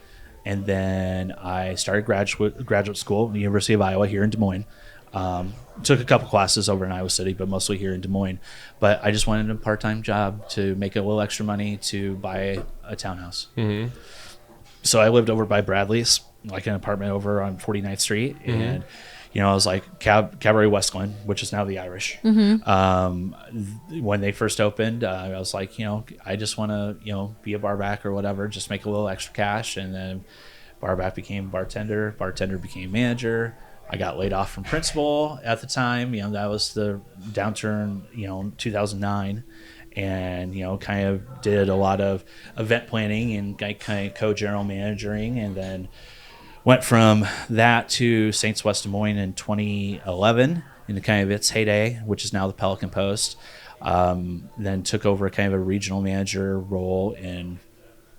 Speaker 2: And then I started graduate school at the University of Iowa here in Des Moines. Took a couple classes over in Iowa City, but mostly here in Des Moines. But I just wanted a part-time job to make a little extra money to buy a townhouse. Mm-hmm. So I lived over by Bradley's, like an apartment over on 49th Street. Mm-hmm. And, I was like Cabaret Westland, which is now the Irish. Mm-hmm. When they first opened, I was like, I just want to, be a bar back or whatever, just make a little extra cash. And then bar back became bartender became manager. I got laid off from principal at the time. That was the downturn, 2009. And, kind of did a lot of event planning and kind of co-general managing, and then went from that to Saints West Des Moines in 2011 in kind of its heyday, which is now the Pelican Post. Then took over kind of a regional manager role in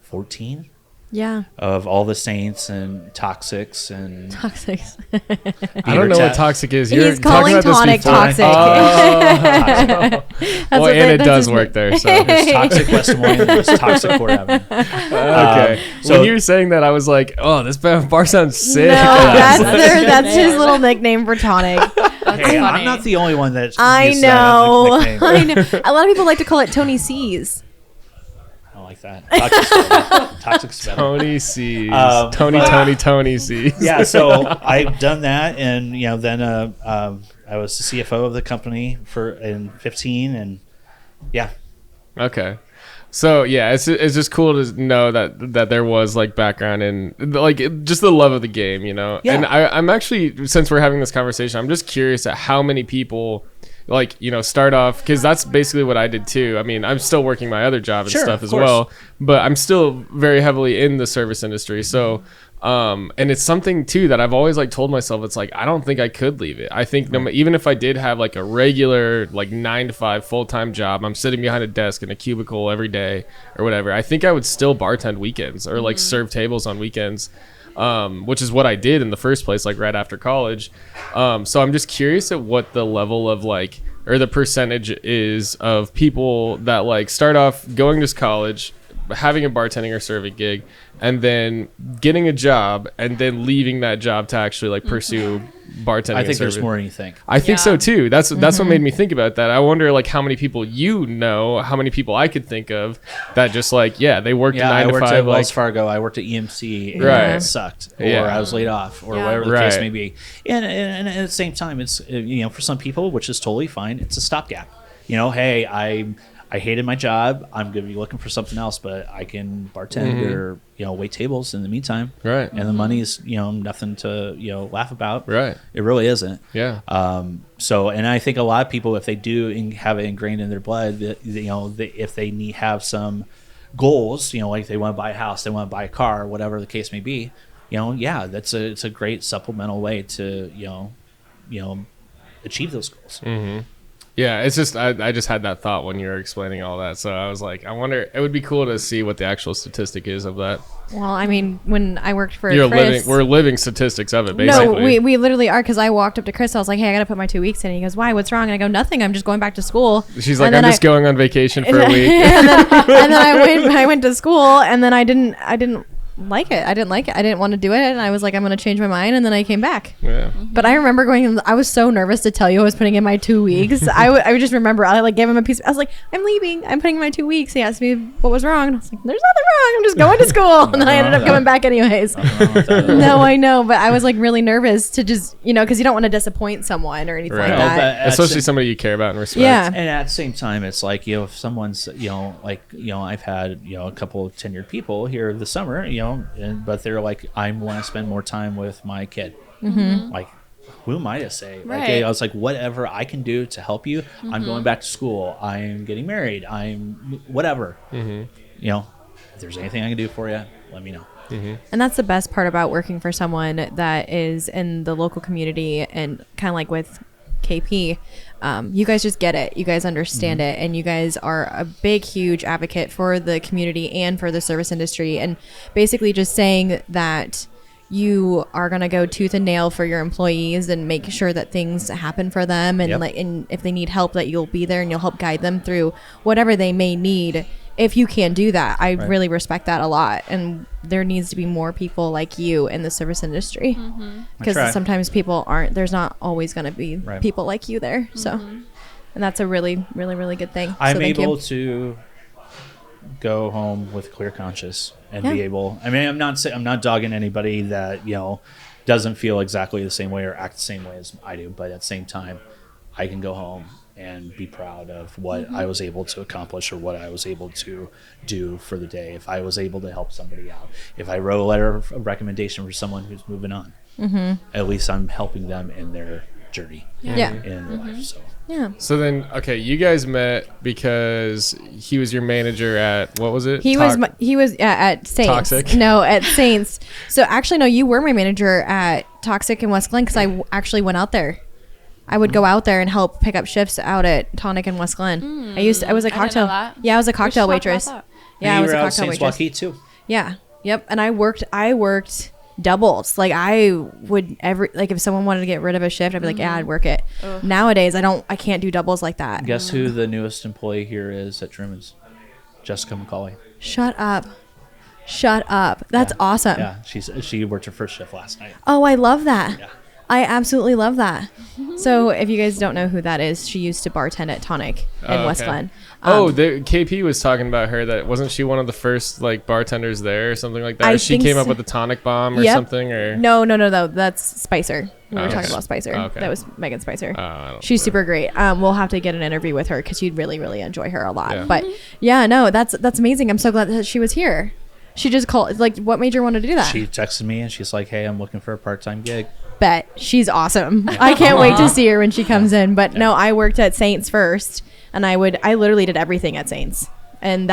Speaker 2: 14.
Speaker 3: Yeah.
Speaker 2: Of all the Saints and Toxics and
Speaker 3: Toxics.
Speaker 4: I don't know what toxic is.
Speaker 3: He's calling Tonic toxic.
Speaker 4: Well, and it does work there. So
Speaker 2: there's Toxic West Des Moines and there's Toxic Fort Avenue.
Speaker 4: Okay.
Speaker 2: So
Speaker 4: when you were saying that, I was like, oh, this bar sounds sick.
Speaker 3: No, that's his little nickname for Tonic.
Speaker 2: Hey, I'm not the only one that
Speaker 3: I know. I know. A lot of people like to call it Tony C's.
Speaker 2: Like that. Toxic spelling.
Speaker 4: Tony C's. Tony C's.
Speaker 2: Yeah, so I've done that, and then I was the CFO of the company in 15, and yeah.
Speaker 4: Okay. So yeah, it's just cool to know that there was like background in like just the love of the game, you know.
Speaker 2: Yeah.
Speaker 4: And I'm actually, since we're having this conversation, I'm just curious at how many people like, you know, start off, because that's basically what I did too. I mean, I'm still working my other job and
Speaker 2: Sure,
Speaker 4: stuff
Speaker 2: of
Speaker 4: as
Speaker 2: course.
Speaker 4: well, but I'm still very heavily in the service industry. So and it's something too that I've always like told myself, it's like I don't think I could leave it. I think even if I did have like a regular like 9 to 5 full-time job, I'm sitting behind a desk in a cubicle every day or whatever, I think I would still bartend weekends or like serve tables on weekends, which is what I did in the first place, like right after college. So I'm just curious at what the level of like, or the percentage is of people that like start off going to college, having a bartending or serving gig, and then getting a job, and then leaving that job to actually like pursue bartending.
Speaker 2: I think
Speaker 4: and
Speaker 2: there's
Speaker 4: serving.
Speaker 2: more than you think.
Speaker 4: I think so
Speaker 5: Yeah.
Speaker 4: too. That's what made me think about that. I wonder like how many people you know, how many people I could think of that just like, yeah, they worked
Speaker 2: Yeah,
Speaker 4: 9
Speaker 2: I
Speaker 4: to
Speaker 2: worked
Speaker 4: 5
Speaker 2: at
Speaker 4: like
Speaker 2: Wells Fargo. I worked at EMC. And
Speaker 4: Right.
Speaker 2: It sucked, or
Speaker 4: Yeah.
Speaker 2: I was laid off, or
Speaker 5: Yeah.
Speaker 2: whatever the case
Speaker 4: Right.
Speaker 2: may be. And at the same time, it's you know, for some people, which is totally fine, it's a stopgap. You know, hey, I hated my job. I'm going to be looking for something else, but I can bartend or, you know, wait tables in the meantime.
Speaker 4: Right.
Speaker 2: And the money's, you know, nothing to, you know, laugh about.
Speaker 4: Right.
Speaker 2: It really isn't.
Speaker 4: Yeah.
Speaker 2: So, and I think a lot of people, if they do have it ingrained in their blood, that, you know, if they have some goals, you know, like they want to buy a house, they want to buy a car, whatever the case may be, you know, yeah, it's a great supplemental way to, you know, achieve those goals.
Speaker 4: Yeah, it's just I just had that thought when you were explaining all that, so I was like, I wonder, it would be cool to see what the actual statistic is of that.
Speaker 3: Well, I mean, when I worked for
Speaker 4: You're
Speaker 3: Chris,
Speaker 4: we're living statistics of it, basically.
Speaker 3: no, we literally are, because I walked up to Chris. I was like, "Hey, I gotta put my 2 weeks in." And he goes, "Why? What's wrong?" And I go, "Nothing. I'm just going back to school."
Speaker 4: She's like,
Speaker 3: And
Speaker 4: I'm
Speaker 3: then
Speaker 4: just going on vacation for a week.
Speaker 3: and then I went to school, and then I didn't like it. I didn't like it. I didn't want to do it, and I was like, I'm gonna change my mind, and then I came back.
Speaker 4: Yeah.
Speaker 3: But I remember going. I was so nervous to tell you I was putting in my 2 weeks. I would just remember I like gave him a piece. I was like, I'm leaving. I'm putting in my 2 weeks. He asked me what was wrong, and I was like, there's nothing wrong. I'm just going to school, and then I ended up coming back anyways. No, I know, but I was like really nervous to just because you don't want to disappoint someone or anything
Speaker 4: Right.
Speaker 3: like
Speaker 4: No,
Speaker 3: that.
Speaker 4: Especially somebody you care about and respect.
Speaker 3: Yeah.
Speaker 2: And at the same time, it's like, you know, if someone's, you know, like, you know, I've had, you know, a couple of tenured people here this summer, you know, but they're like, I want to spend more time with my kid. Like, who am I to say? Like,
Speaker 5: Right.
Speaker 2: I was like, whatever I can do to help you. I'm going back to school. I'm getting married. I'm whatever. You know, if there's anything I can do for you, let me know.
Speaker 3: And that's the best part about working for someone that is in the local community, and kind of like with KP, you guys just get it. You guys understand it, and you guys are a big, huge advocate for the community and for the service industry, and basically just saying that you are going to go tooth and nail for your employees and make sure that things happen for them, and and if they need help, that you'll be there and you'll help guide them through whatever they may need. If you can do that, I really respect that a lot, and there needs to be more people like you in the service industry, because
Speaker 2: try.
Speaker 3: sometimes people aren't. There's not always going to be
Speaker 2: Right.
Speaker 3: people like you there. So, and that's a really, really, really good thing.
Speaker 2: I'm
Speaker 3: so thank
Speaker 2: able
Speaker 3: you.
Speaker 2: to go home with a clear conscience and be
Speaker 3: Yeah.
Speaker 2: able. I mean, I'm not dogging anybody that, you know, doesn't feel exactly the same way or act the same way as I do, but at the same time, I can go home and be proud of what I was able to accomplish or what I was able to do for the day. If I was able to help somebody out, if I wrote a letter of recommendation for someone who's moving on, at least I'm helping them in their journey
Speaker 3: Yeah.
Speaker 2: in their life. So
Speaker 3: Yeah.
Speaker 4: So then, okay, you guys met because he was your manager at, what was it?
Speaker 3: He was at Saints.
Speaker 4: Toxic?
Speaker 3: No, at Saints. So actually, no, you were my manager at Toxic in West Glen, because I actually went out there. I would go out there and help pick up shifts out at Tonic in West Glen. I was a
Speaker 5: I didn't know
Speaker 3: cocktail.
Speaker 5: that.
Speaker 3: Yeah, I was a
Speaker 5: We should
Speaker 3: cocktail
Speaker 5: talk about
Speaker 3: waitress.
Speaker 5: that.
Speaker 3: Yeah, I
Speaker 2: you
Speaker 3: was
Speaker 2: were
Speaker 3: a
Speaker 2: out
Speaker 3: cocktail
Speaker 2: Saints
Speaker 3: waitress.
Speaker 2: Waukee too.
Speaker 3: Yeah. Yep. And I worked doubles. Like I would if someone wanted to get rid of a shift, I'd be like, yeah, I'd work it. Nowadays, I can't do doubles like that.
Speaker 2: Guess who the newest employee here is at Truman's? Jessica McCauley.
Speaker 3: Shut up. That's awesome.
Speaker 2: Yeah, she worked her first shift last night.
Speaker 3: Oh, I love that.
Speaker 2: Yeah.
Speaker 3: I absolutely love that. So if you guys don't know who that is, she used to bartend at Tonic in West Glen.
Speaker 4: KP was talking about her. That wasn't she one of the first like bartenders there or something like that? Or she came up with the tonic bomb or something? Or
Speaker 3: no, that's Spicer. We were talking about Spicer.
Speaker 4: Okay.
Speaker 3: That was Megan Spicer.
Speaker 4: She's
Speaker 3: super great. We'll have to get an interview with her because you'd really, really enjoy her a lot.
Speaker 4: Yeah.
Speaker 3: But yeah, no, that's amazing. I'm so glad that she was here. She just called. Like, what made her want to do that?
Speaker 2: She texted me and she's like, "Hey, I'm looking for a part-time gig."
Speaker 3: Bet she's awesome. I can't wait to see her when she comes in. But no, I worked at Saints first, and I literally did everything at Saints. And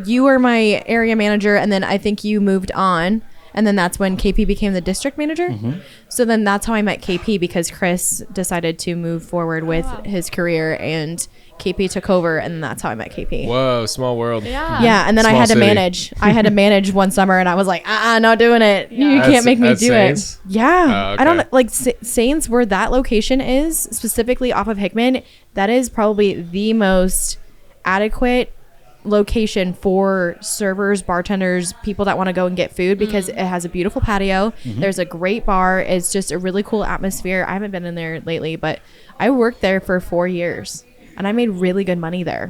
Speaker 3: you were my area manager, and then I think you moved on. And then that's when KP became the district manager. Mm-hmm. So then that's how I met KP, because Chris decided to move forward with his career, and KP took over, and that's how I met KP.
Speaker 4: Whoa, small world.
Speaker 3: Yeah, and then
Speaker 4: Small
Speaker 3: I had to
Speaker 4: city.
Speaker 3: manage. I had to manage one summer, and I was like, not doing it. You can't make me do
Speaker 4: Saints?
Speaker 3: it. Yeah.
Speaker 4: Okay.
Speaker 3: I don't like Saints, where that location is, specifically off of Hickman. That is probably the most adequate location for servers, bartenders, people that want to go and get food, because it has a beautiful patio. There's a great bar. It's just a really cool atmosphere. I haven't been in there lately, but I worked there for 4 years, and I made really good money there.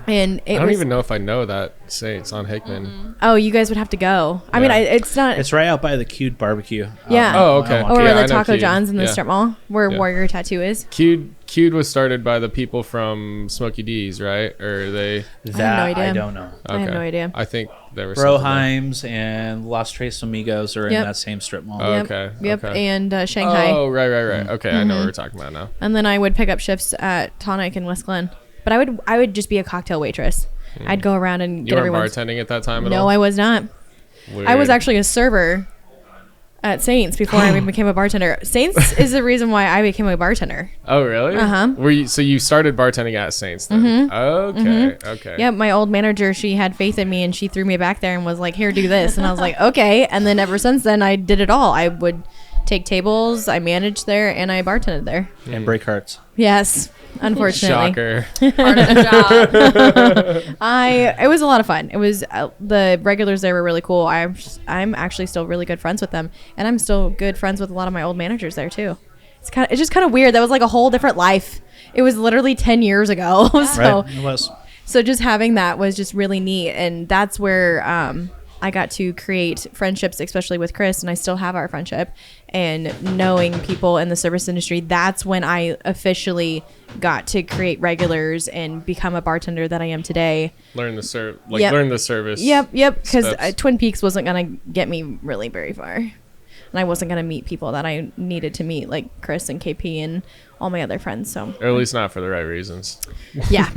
Speaker 3: And
Speaker 4: I don't even know if I know that Saints on Hickman.
Speaker 3: Oh, you guys would have to go. I mean, it's not.
Speaker 2: It's right out by the Cute Barbecue.
Speaker 3: Yeah.
Speaker 4: Oh, okay.
Speaker 3: Over
Speaker 4: Yeah, I
Speaker 3: the
Speaker 4: know
Speaker 3: Taco
Speaker 4: Cute.
Speaker 3: John's in the
Speaker 4: Yeah.
Speaker 3: strip mall, where
Speaker 4: Yeah.
Speaker 3: Warrior Tattoo is.
Speaker 4: Cued was started by the people from Smokey D's, right? Or they?
Speaker 2: That
Speaker 3: no idea.
Speaker 2: I don't know.
Speaker 3: I have no idea.
Speaker 4: I think there was something there.
Speaker 2: Broheim's and Los Tres Amigos are in
Speaker 3: Yep.
Speaker 2: that same strip mall.
Speaker 4: Oh,
Speaker 3: Yep.
Speaker 4: okay,
Speaker 3: Yep.
Speaker 4: okay.
Speaker 3: And Shanghai.
Speaker 4: Oh, right. Okay, I know what we're talking about now.
Speaker 3: And then I would pick up shifts at Tonic in West Glen. But I would just be a cocktail waitress. I'd go around and
Speaker 4: You
Speaker 3: get
Speaker 4: weren't
Speaker 3: everyone.
Speaker 4: bartending at that time at all?
Speaker 3: No, I was not.
Speaker 4: Weird.
Speaker 3: I was actually a server at Saints before I became a bartender. Saints is the reason why I became a bartender.
Speaker 4: Oh, really?
Speaker 3: Uh-huh.
Speaker 4: So you started bartending at Saints then? Okay.
Speaker 3: Yeah, my old manager, she had faith in me, and she threw me back there and was like, "Here, do this." And I was like, "Okay." And then ever since then, I did it all. I would take tables, I managed there, and I bartended there.
Speaker 2: And break hearts.
Speaker 3: Yes, unfortunately.
Speaker 4: Shocker.
Speaker 5: Part of the job.
Speaker 3: It was a lot of fun. It was the regulars there were really cool. I'm actually still really good friends with them, and I'm still good friends with a lot of my old managers there too. It's just kind of weird. That was like a whole different life. It was literally 10 years ago. So
Speaker 2: Right. It was.
Speaker 3: so just having that was just really neat, and that's where I got to create friendships, especially with Chris, and I still have our friendship. And knowing people in the service industry, that's when I officially got to create regulars and become a bartender that I am today.
Speaker 4: Learn the
Speaker 3: Yep.
Speaker 4: learn the service.
Speaker 3: Yep. Because
Speaker 4: steps.
Speaker 3: Twin Peaks wasn't gonna get me really very far, and I wasn't gonna meet people that I needed to meet, like Chris and KP and all my other friends. So
Speaker 4: Or at least not for the right reasons.
Speaker 3: yeah,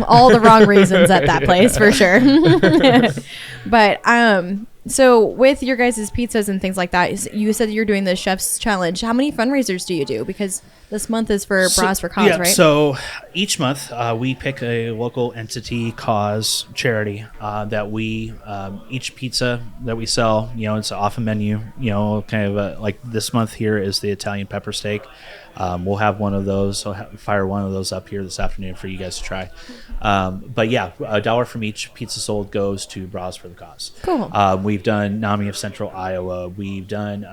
Speaker 3: all the wrong reasons at that place for sure. But so with your guys' pizzas and things like that, you said you're doing the chef's challenge. How many fundraisers do you do? Because this month is for Bras for Cause, right?
Speaker 2: So each month we pick a local entity, cause, charity that we each pizza that we sell, it's off a menu, kind of like this month here is the Italian pepper steak. We'll have one of those. So fire one of those up here this afternoon for you guys to try. But yeah, $1 from each pizza sold goes to Bras for the Cause.
Speaker 3: Cool.
Speaker 2: We've done NAMI of Central Iowa. We've done,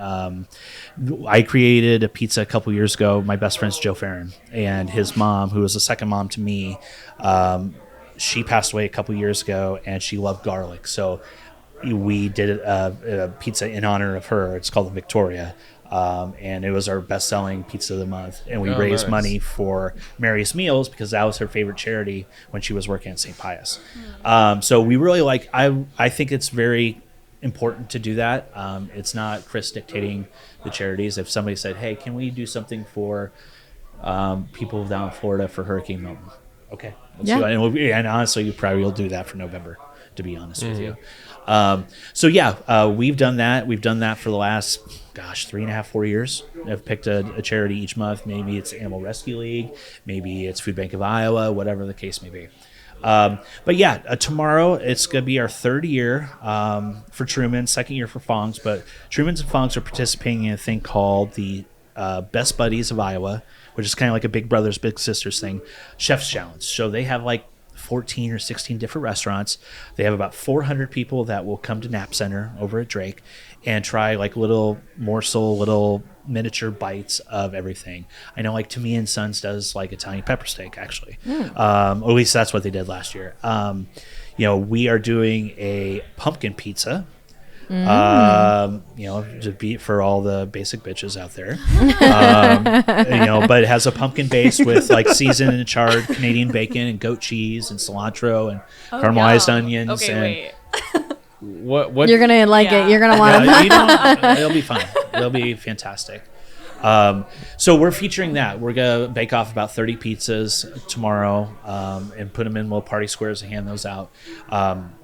Speaker 2: I created a pizza a couple years ago. My best friend's Joe Farron, and his mom, who was a second mom to me, she passed away a couple years ago, and she loved garlic. So we did a pizza in honor of her. It's called the Victoria. And it was our best-selling pizza of the month, and we raised
Speaker 4: nice.
Speaker 2: money for Mary's Meals because that was her favorite charity when she was working at St. Pius. So we really I think it's very important to do that. It's not Chris dictating the charities. If somebody said, "Hey, can we do something for people down in Florida for Hurricane Milton?" Okay, let's do it. And honestly, you probably will do that for November, to be honest with you. So yeah, we've done that. We've done that for the last, 3.5, 4 years. I've picked a charity each month. Maybe it's Animal Rescue League, maybe it's Food Bank of Iowa, whatever the case may be. But yeah, tomorrow it's going to be our third year for Truman, second year for Fongs. But Trumans and Fongs are participating in a thing called the Best Buddies of Iowa, which is kind of like a Big Brothers, Big Sisters thing, Chef's Challenge. So they have like 14 or 16 different restaurants. They have about 400 people that will come to Nap Center over at Drake and try like little morsel, little miniature bites of everything. I know like To Me and Sons does like Italian pepper steak actually. Or at least that's what they did last year. We are doing a pumpkin pizza. To beat for all the basic bitches out there. But it has a pumpkin base with like seasoned and charred Canadian bacon and goat cheese and cilantro and caramelized onions.
Speaker 5: Okay,
Speaker 2: and
Speaker 5: wait.
Speaker 4: What
Speaker 3: You're gonna like it. You're gonna want to.
Speaker 2: it'll be fun. It'll be fantastic. So we're featuring that. We're gonna bake off about 30 pizzas tomorrow and put them in little party squares and hand those out.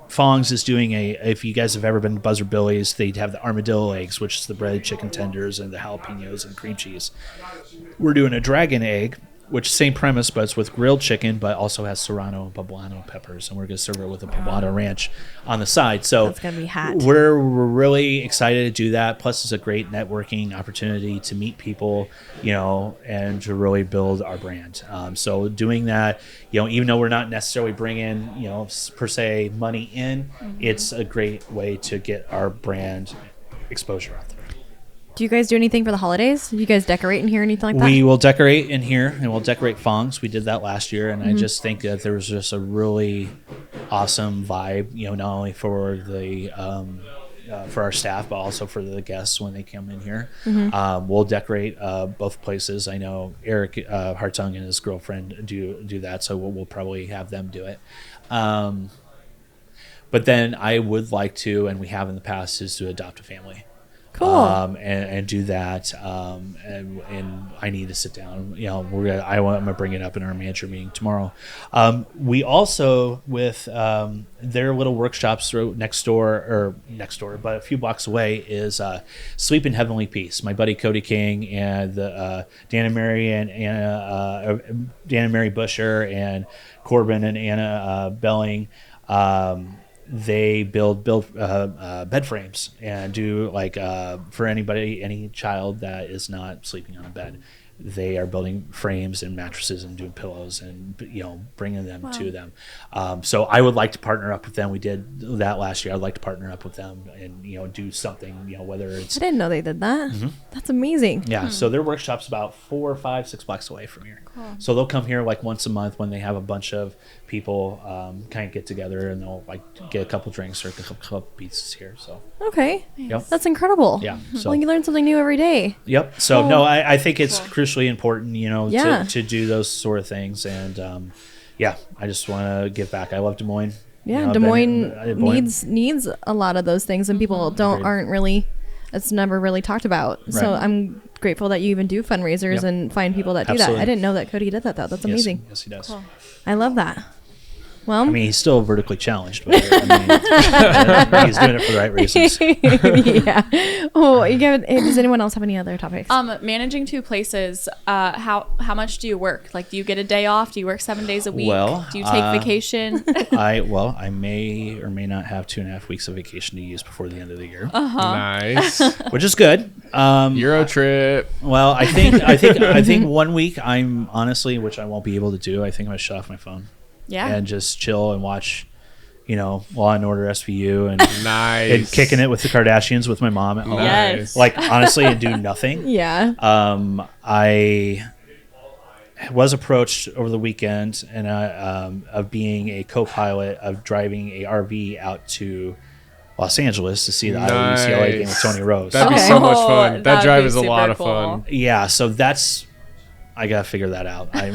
Speaker 2: Fong's is doing if you guys have ever been to Buzzard Billy's, they have the armadillo eggs, which is the breaded chicken tenders and the jalapenos and cream cheese. We're doing a dragon egg, which same premise, but it's with grilled chicken, but also has serrano and poblano peppers, and we're going to serve it with a poblano ranch on the side. So
Speaker 3: That's gonna be hot.
Speaker 2: We're really excited to do that. Plus, it's a great networking opportunity to meet people, and to really build our brand. So doing that, even though we're not necessarily bringing, per se money in, it's a great way to get our brand exposure out there.
Speaker 3: Do you guys do anything for the holidays? Do you guys decorate in here or anything like that?
Speaker 2: We will decorate in here, and we'll decorate Fong's. We did that last year, and I just think that there was just a really awesome vibe, not only for the for our staff, but also for the guests when they come in here. We'll decorate both places. I know Eric Hartung and his girlfriend do that, so we'll probably have them do it. But then I would like to, and we have in the past, is to adopt a family.
Speaker 3: Cool.
Speaker 2: And do that. And I need to sit down. I'm gonna bring it up in our manager meeting tomorrow. We also, with their little workshops next door, but a few blocks away, is Sleep in Heavenly Peace. My buddy Cody King and Dan and Mary and Anna, Dan and Mary Busher and Corbin and Anna Belling. They build bed frames and do for any child that is not sleeping on a bed, they are building frames and mattresses and doing pillows and bringing them to them. So I would like to partner up with them. We did that last year. I'd like to partner up with them and do something. Whether it's
Speaker 3: I didn't know they did that. That's amazing.
Speaker 2: yeah. So their workshop's about 4 or 5, 6 blocks away from here. Cool. So they'll come here once a month when they have a bunch of people kind of get together, and they'll get a couple drinks or a couple pizzas here. So
Speaker 3: Okay.
Speaker 2: Yep.
Speaker 3: That's incredible.
Speaker 2: Yeah. So
Speaker 3: Well, you learn something new every day.
Speaker 2: Yep. So no, I think it's crucially important,
Speaker 3: Yeah.
Speaker 2: to do those sort of things, and I just want to give back. I love Des Moines.
Speaker 3: Yeah, Des Moines needs a lot of those things, and people aren't really. It's never really talked about.
Speaker 2: Right.
Speaker 3: So I'm grateful that you even do fundraisers and find people that do
Speaker 2: Absolutely.
Speaker 3: that. I didn't know that Cody did that though. That's amazing.
Speaker 2: Yes, he does.
Speaker 5: Cool.
Speaker 3: I love that. Well,
Speaker 2: I mean, he's still vertically challenged, but he's doing it for the right reasons.
Speaker 3: yeah. Oh, does anyone else have any other topics?
Speaker 5: Managing 2 places, how much do you work? Do you get a day off? Do you work 7 days a week?
Speaker 2: Well,
Speaker 5: do you take vacation?
Speaker 2: I may or may not have 2.5 weeks of vacation to use before the end of the year,
Speaker 4: Nice.
Speaker 2: which is good.
Speaker 4: Euro trip.
Speaker 2: Well, I think 1 week I'm honestly, which I won't be able to do. I think I'm gonna shut off my phone.
Speaker 5: Yeah.
Speaker 2: And just chill and watch, Law and Order SVU and
Speaker 4: Nice.
Speaker 2: and kicking it with the Kardashians with my mom at home.
Speaker 5: Yes.
Speaker 2: Honestly, and do nothing.
Speaker 3: yeah.
Speaker 2: I was approached over the weekend and of being a co-pilot of driving a RV out to Los Angeles to see the Iowa UCLA game with Tony Rose.
Speaker 4: That'd be
Speaker 3: Okay.
Speaker 4: so much fun. That
Speaker 5: That'd
Speaker 4: drive
Speaker 5: be
Speaker 4: is a lot
Speaker 5: super
Speaker 4: of
Speaker 5: cool.
Speaker 4: fun.
Speaker 2: Yeah, so I gotta figure that out. I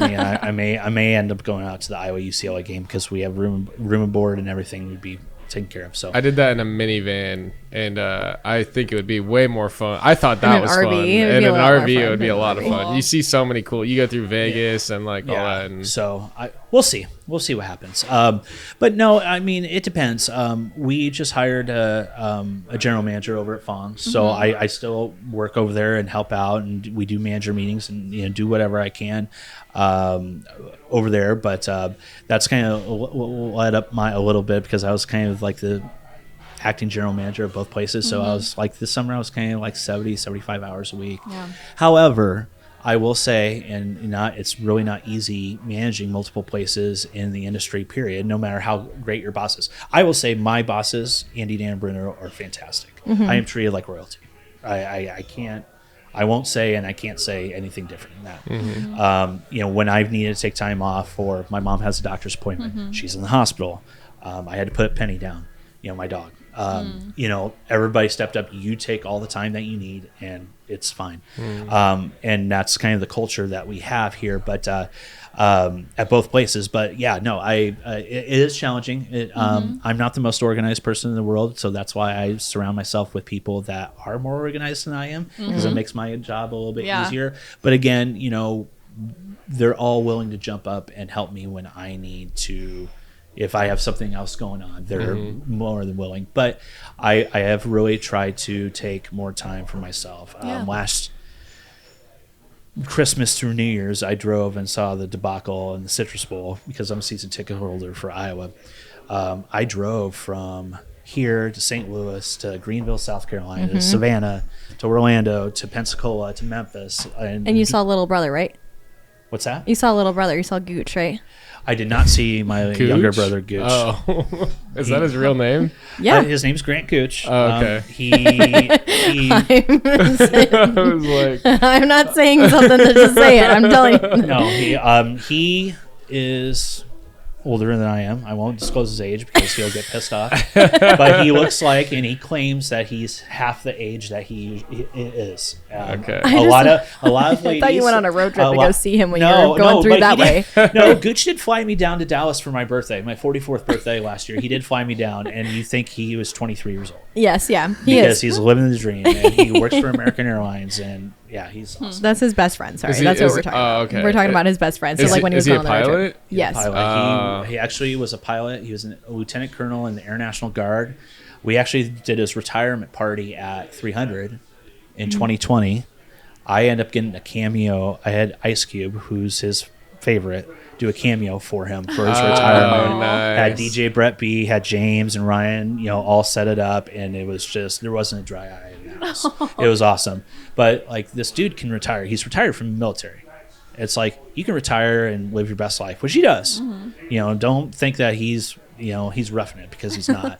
Speaker 2: mean, I may end up going out to the Iowa UCLA game because we have room and board and everything would be taken care of. So
Speaker 4: I did that in a minivan, and I think it would be way more fun. I thought that
Speaker 3: In an
Speaker 4: was
Speaker 3: RV,
Speaker 4: fun.
Speaker 3: it would
Speaker 4: And
Speaker 3: be a
Speaker 4: in an
Speaker 3: lot more
Speaker 4: RV, it
Speaker 3: fun
Speaker 4: would be a
Speaker 3: than
Speaker 4: lot of
Speaker 3: an
Speaker 4: fun. You see so many cool. You go through Vegas and all that. And
Speaker 2: so we'll see what happens. But no, I mean it depends. We just hired a general manager over at Fong, so I still work over there and help out, and we do manager meetings and do whatever I can over there. But that's kind of led up a little bit because I was kind of like the acting general manager of both places. So I was this summer I was kind of 70, 75 hours a week.
Speaker 5: Yeah.
Speaker 2: However, I will say, it's really not easy managing multiple places in the industry, period, no matter how great your boss is. I will say my bosses, Andy, Dan, and Bruno, are fantastic. I am treated like royalty. I I won't say, and I can't say anything different than that. You know, when I've needed to take time off, or my mom has a doctor's appointment, she's in the hospital. I had to put Penny down, you know, my dog. You know, everybody stepped up. You take all the time that you need, and it's fine. And that's kind of the culture that we have here, but at both places. But yeah, no, it is challenging. I'm not the most organized person in the world, so that's why I surround myself with people that are more organized than I am, because it makes my job a little bit easier. But again, you know, they're all willing to jump up and help me when I need to. If I have something else going on, they're more than willing. But I have really tried to take more time for myself. Last Christmas through New Year's, I drove and saw the debacle in the Citrus Bowl because I'm a season ticket holder for Iowa. I drove from here to St. Louis to Greenville, South Carolina, to Savannah, to Orlando, to Pensacola, to Memphis.
Speaker 3: And you saw little brother, right?
Speaker 2: What's that?
Speaker 3: You saw little brother. You saw Gooch, right?
Speaker 2: I did not see my younger brother, Gooch.
Speaker 4: Oh, is that his real name?
Speaker 3: Yeah.
Speaker 2: His name's Grant Gooch.
Speaker 4: Oh, okay.
Speaker 2: He
Speaker 4: I was like,
Speaker 3: I'm not saying something to just say it. I'm telling you.
Speaker 2: no, he is older than I am. I won't disclose his age because he'll get pissed off. But he looks like, and he claims that he's half the age that he is.
Speaker 4: Okay.
Speaker 2: A lot of ladies.
Speaker 3: I thought you went on a road trip to go see him when you were going through that way.
Speaker 2: No, Gooch did fly me down to Dallas for my birthday, my 44th birthday last year. He did fly me down, and you think he was 23 years old.
Speaker 3: Yes, yeah.
Speaker 2: Because he's living the dream, and he works for American Airlines, and yeah, he's awesome.
Speaker 3: That's his best friend. Sorry,
Speaker 4: Is he-
Speaker 3: that's what
Speaker 4: is
Speaker 3: we're
Speaker 4: it-
Speaker 3: talking
Speaker 4: oh,
Speaker 3: about.
Speaker 4: okay.
Speaker 3: We're talking about his best friend. So
Speaker 4: Is
Speaker 3: like
Speaker 4: he-
Speaker 3: when he
Speaker 4: is
Speaker 3: was
Speaker 4: he
Speaker 3: on
Speaker 4: a
Speaker 3: the road
Speaker 4: pilot?
Speaker 3: trip. Yes.
Speaker 2: Pilot. He actually was a pilot. He was a lieutenant colonel in the Air National Guard. We actually did his retirement party at 300 in 2020. I ended up getting a cameo. I had Ice Cube, who's his favorite, do a cameo for him for his retirement.
Speaker 4: Nice.
Speaker 2: Had DJ Brett B, had James and Ryan, you know, all set it up, and it was just, there wasn't a dry eye in the house. It was awesome. But like, this dude can retire. He's retired from the military. It's like, you can retire and live your best life, which he does. You know, don't think that he's roughing it, because he's not.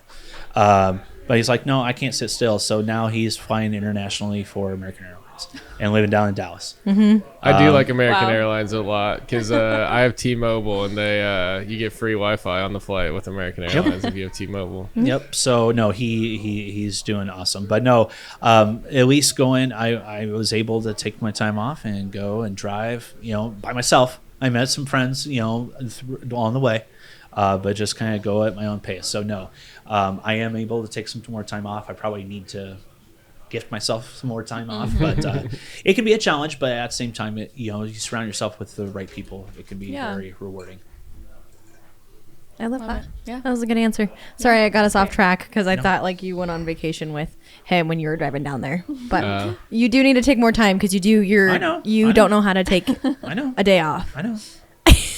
Speaker 2: But he's like, no, I can't sit still. So now he's flying internationally for American Airlines and living down in Dallas.
Speaker 4: I do like American
Speaker 5: Wow.
Speaker 4: Airlines a lot because I have T-Mobile, and they you get free Wi-Fi on the flight with American Airlines if you have T-Mobile.
Speaker 2: Yep. So no, he's doing awesome. But no, at least going, I was able to take my time off and go and drive, you know, by myself. I met some friends, you know, along the way, but just kind of go at my own pace. So no, I am able to take some more time off. I probably need to gift myself some more time off, but it can be a challenge. But at the same time, you know, you surround yourself with the right people, it can be very rewarding.
Speaker 3: I love that.
Speaker 5: it. Yeah.
Speaker 3: That was a good answer. Sorry, I got us off track because I thought like you went on vacation with him when you were driving down there. But you do need to take more time because
Speaker 2: I know.
Speaker 3: don't know how to take
Speaker 2: I know.
Speaker 3: a day off.
Speaker 2: I know.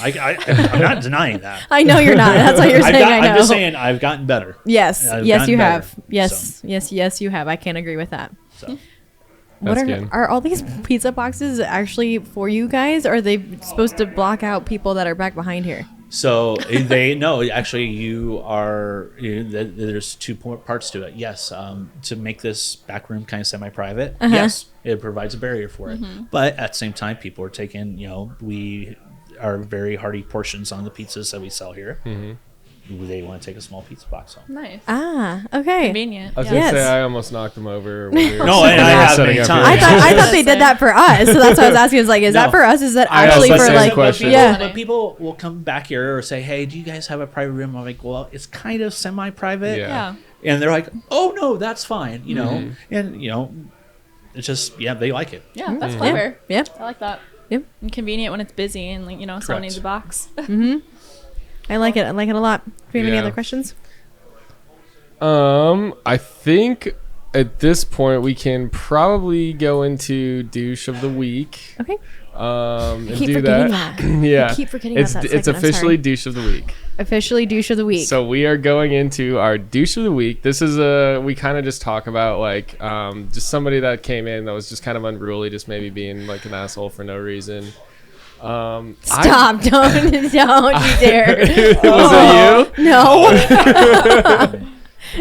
Speaker 2: I'm not denying that.
Speaker 3: I know you're not. That's what you're saying. I know.
Speaker 2: I'm just saying I've gotten better.
Speaker 3: Yes,
Speaker 2: I've
Speaker 3: yes,
Speaker 2: gotten
Speaker 3: you
Speaker 2: better,
Speaker 3: have. Yes, yes, you have. I can't agree with that.
Speaker 2: So.
Speaker 3: What
Speaker 4: That's good.
Speaker 3: are all these pizza boxes actually for you guys? Or are they supposed to block out people that are back behind here?
Speaker 2: So they no, actually, there's two parts to it. Yes, to make this back room kind of semi-private. Yes, it provides a barrier for it. But at the same time, people are taking, you know, we are very hearty portions on the pizzas that we sell here. They want to take a small pizza box home.
Speaker 5: Nice.
Speaker 3: Ah, okay.
Speaker 5: Convenient.
Speaker 4: I was
Speaker 5: Yeah.
Speaker 4: gonna say
Speaker 3: Yes.
Speaker 4: I almost knocked them over. When we were
Speaker 2: No, and I have
Speaker 4: setting
Speaker 2: many
Speaker 4: up
Speaker 2: times.
Speaker 4: here.
Speaker 3: I thought they did that for us, so that's what I was asking. Is like, is that
Speaker 2: No.
Speaker 3: for us? Is that
Speaker 4: I asked
Speaker 3: actually
Speaker 4: the
Speaker 3: for
Speaker 4: same
Speaker 3: like?
Speaker 4: question.
Speaker 3: Yeah.
Speaker 2: But people will come back here or say, "Hey, do you guys have a private room?" I'm like, "Well, it's kind of semi-private."
Speaker 4: Yeah.
Speaker 5: Yeah.
Speaker 2: And they're like, "Oh no, that's fine," you know. And you know, it's just they like it.
Speaker 5: Yeah, that's clever.
Speaker 3: Yeah.
Speaker 5: I like that.
Speaker 3: Yep.
Speaker 5: And convenient when it's busy and like, you know, someone
Speaker 2: Correct.
Speaker 5: needs a box.
Speaker 3: I like it. I like it a lot. Do you have any
Speaker 4: Yeah.
Speaker 3: other questions?
Speaker 4: I think at this point we can probably go into douche of the week.
Speaker 3: Okay.
Speaker 4: And
Speaker 3: keep
Speaker 4: do
Speaker 3: forgetting
Speaker 4: that.
Speaker 3: that.
Speaker 4: Yeah.
Speaker 3: I keep forgetting
Speaker 4: it's
Speaker 3: about that
Speaker 4: it's
Speaker 3: segment, I'm
Speaker 4: officially
Speaker 3: sorry.
Speaker 4: douche of the week.
Speaker 3: Officially douche of the week.
Speaker 4: So we are going into our douche of the week. This is we kind of just talk about like just somebody that came in that was just kind of unruly, just maybe being like an asshole for no reason.
Speaker 3: Stop! Don't you dare!
Speaker 4: Was it you?
Speaker 3: No.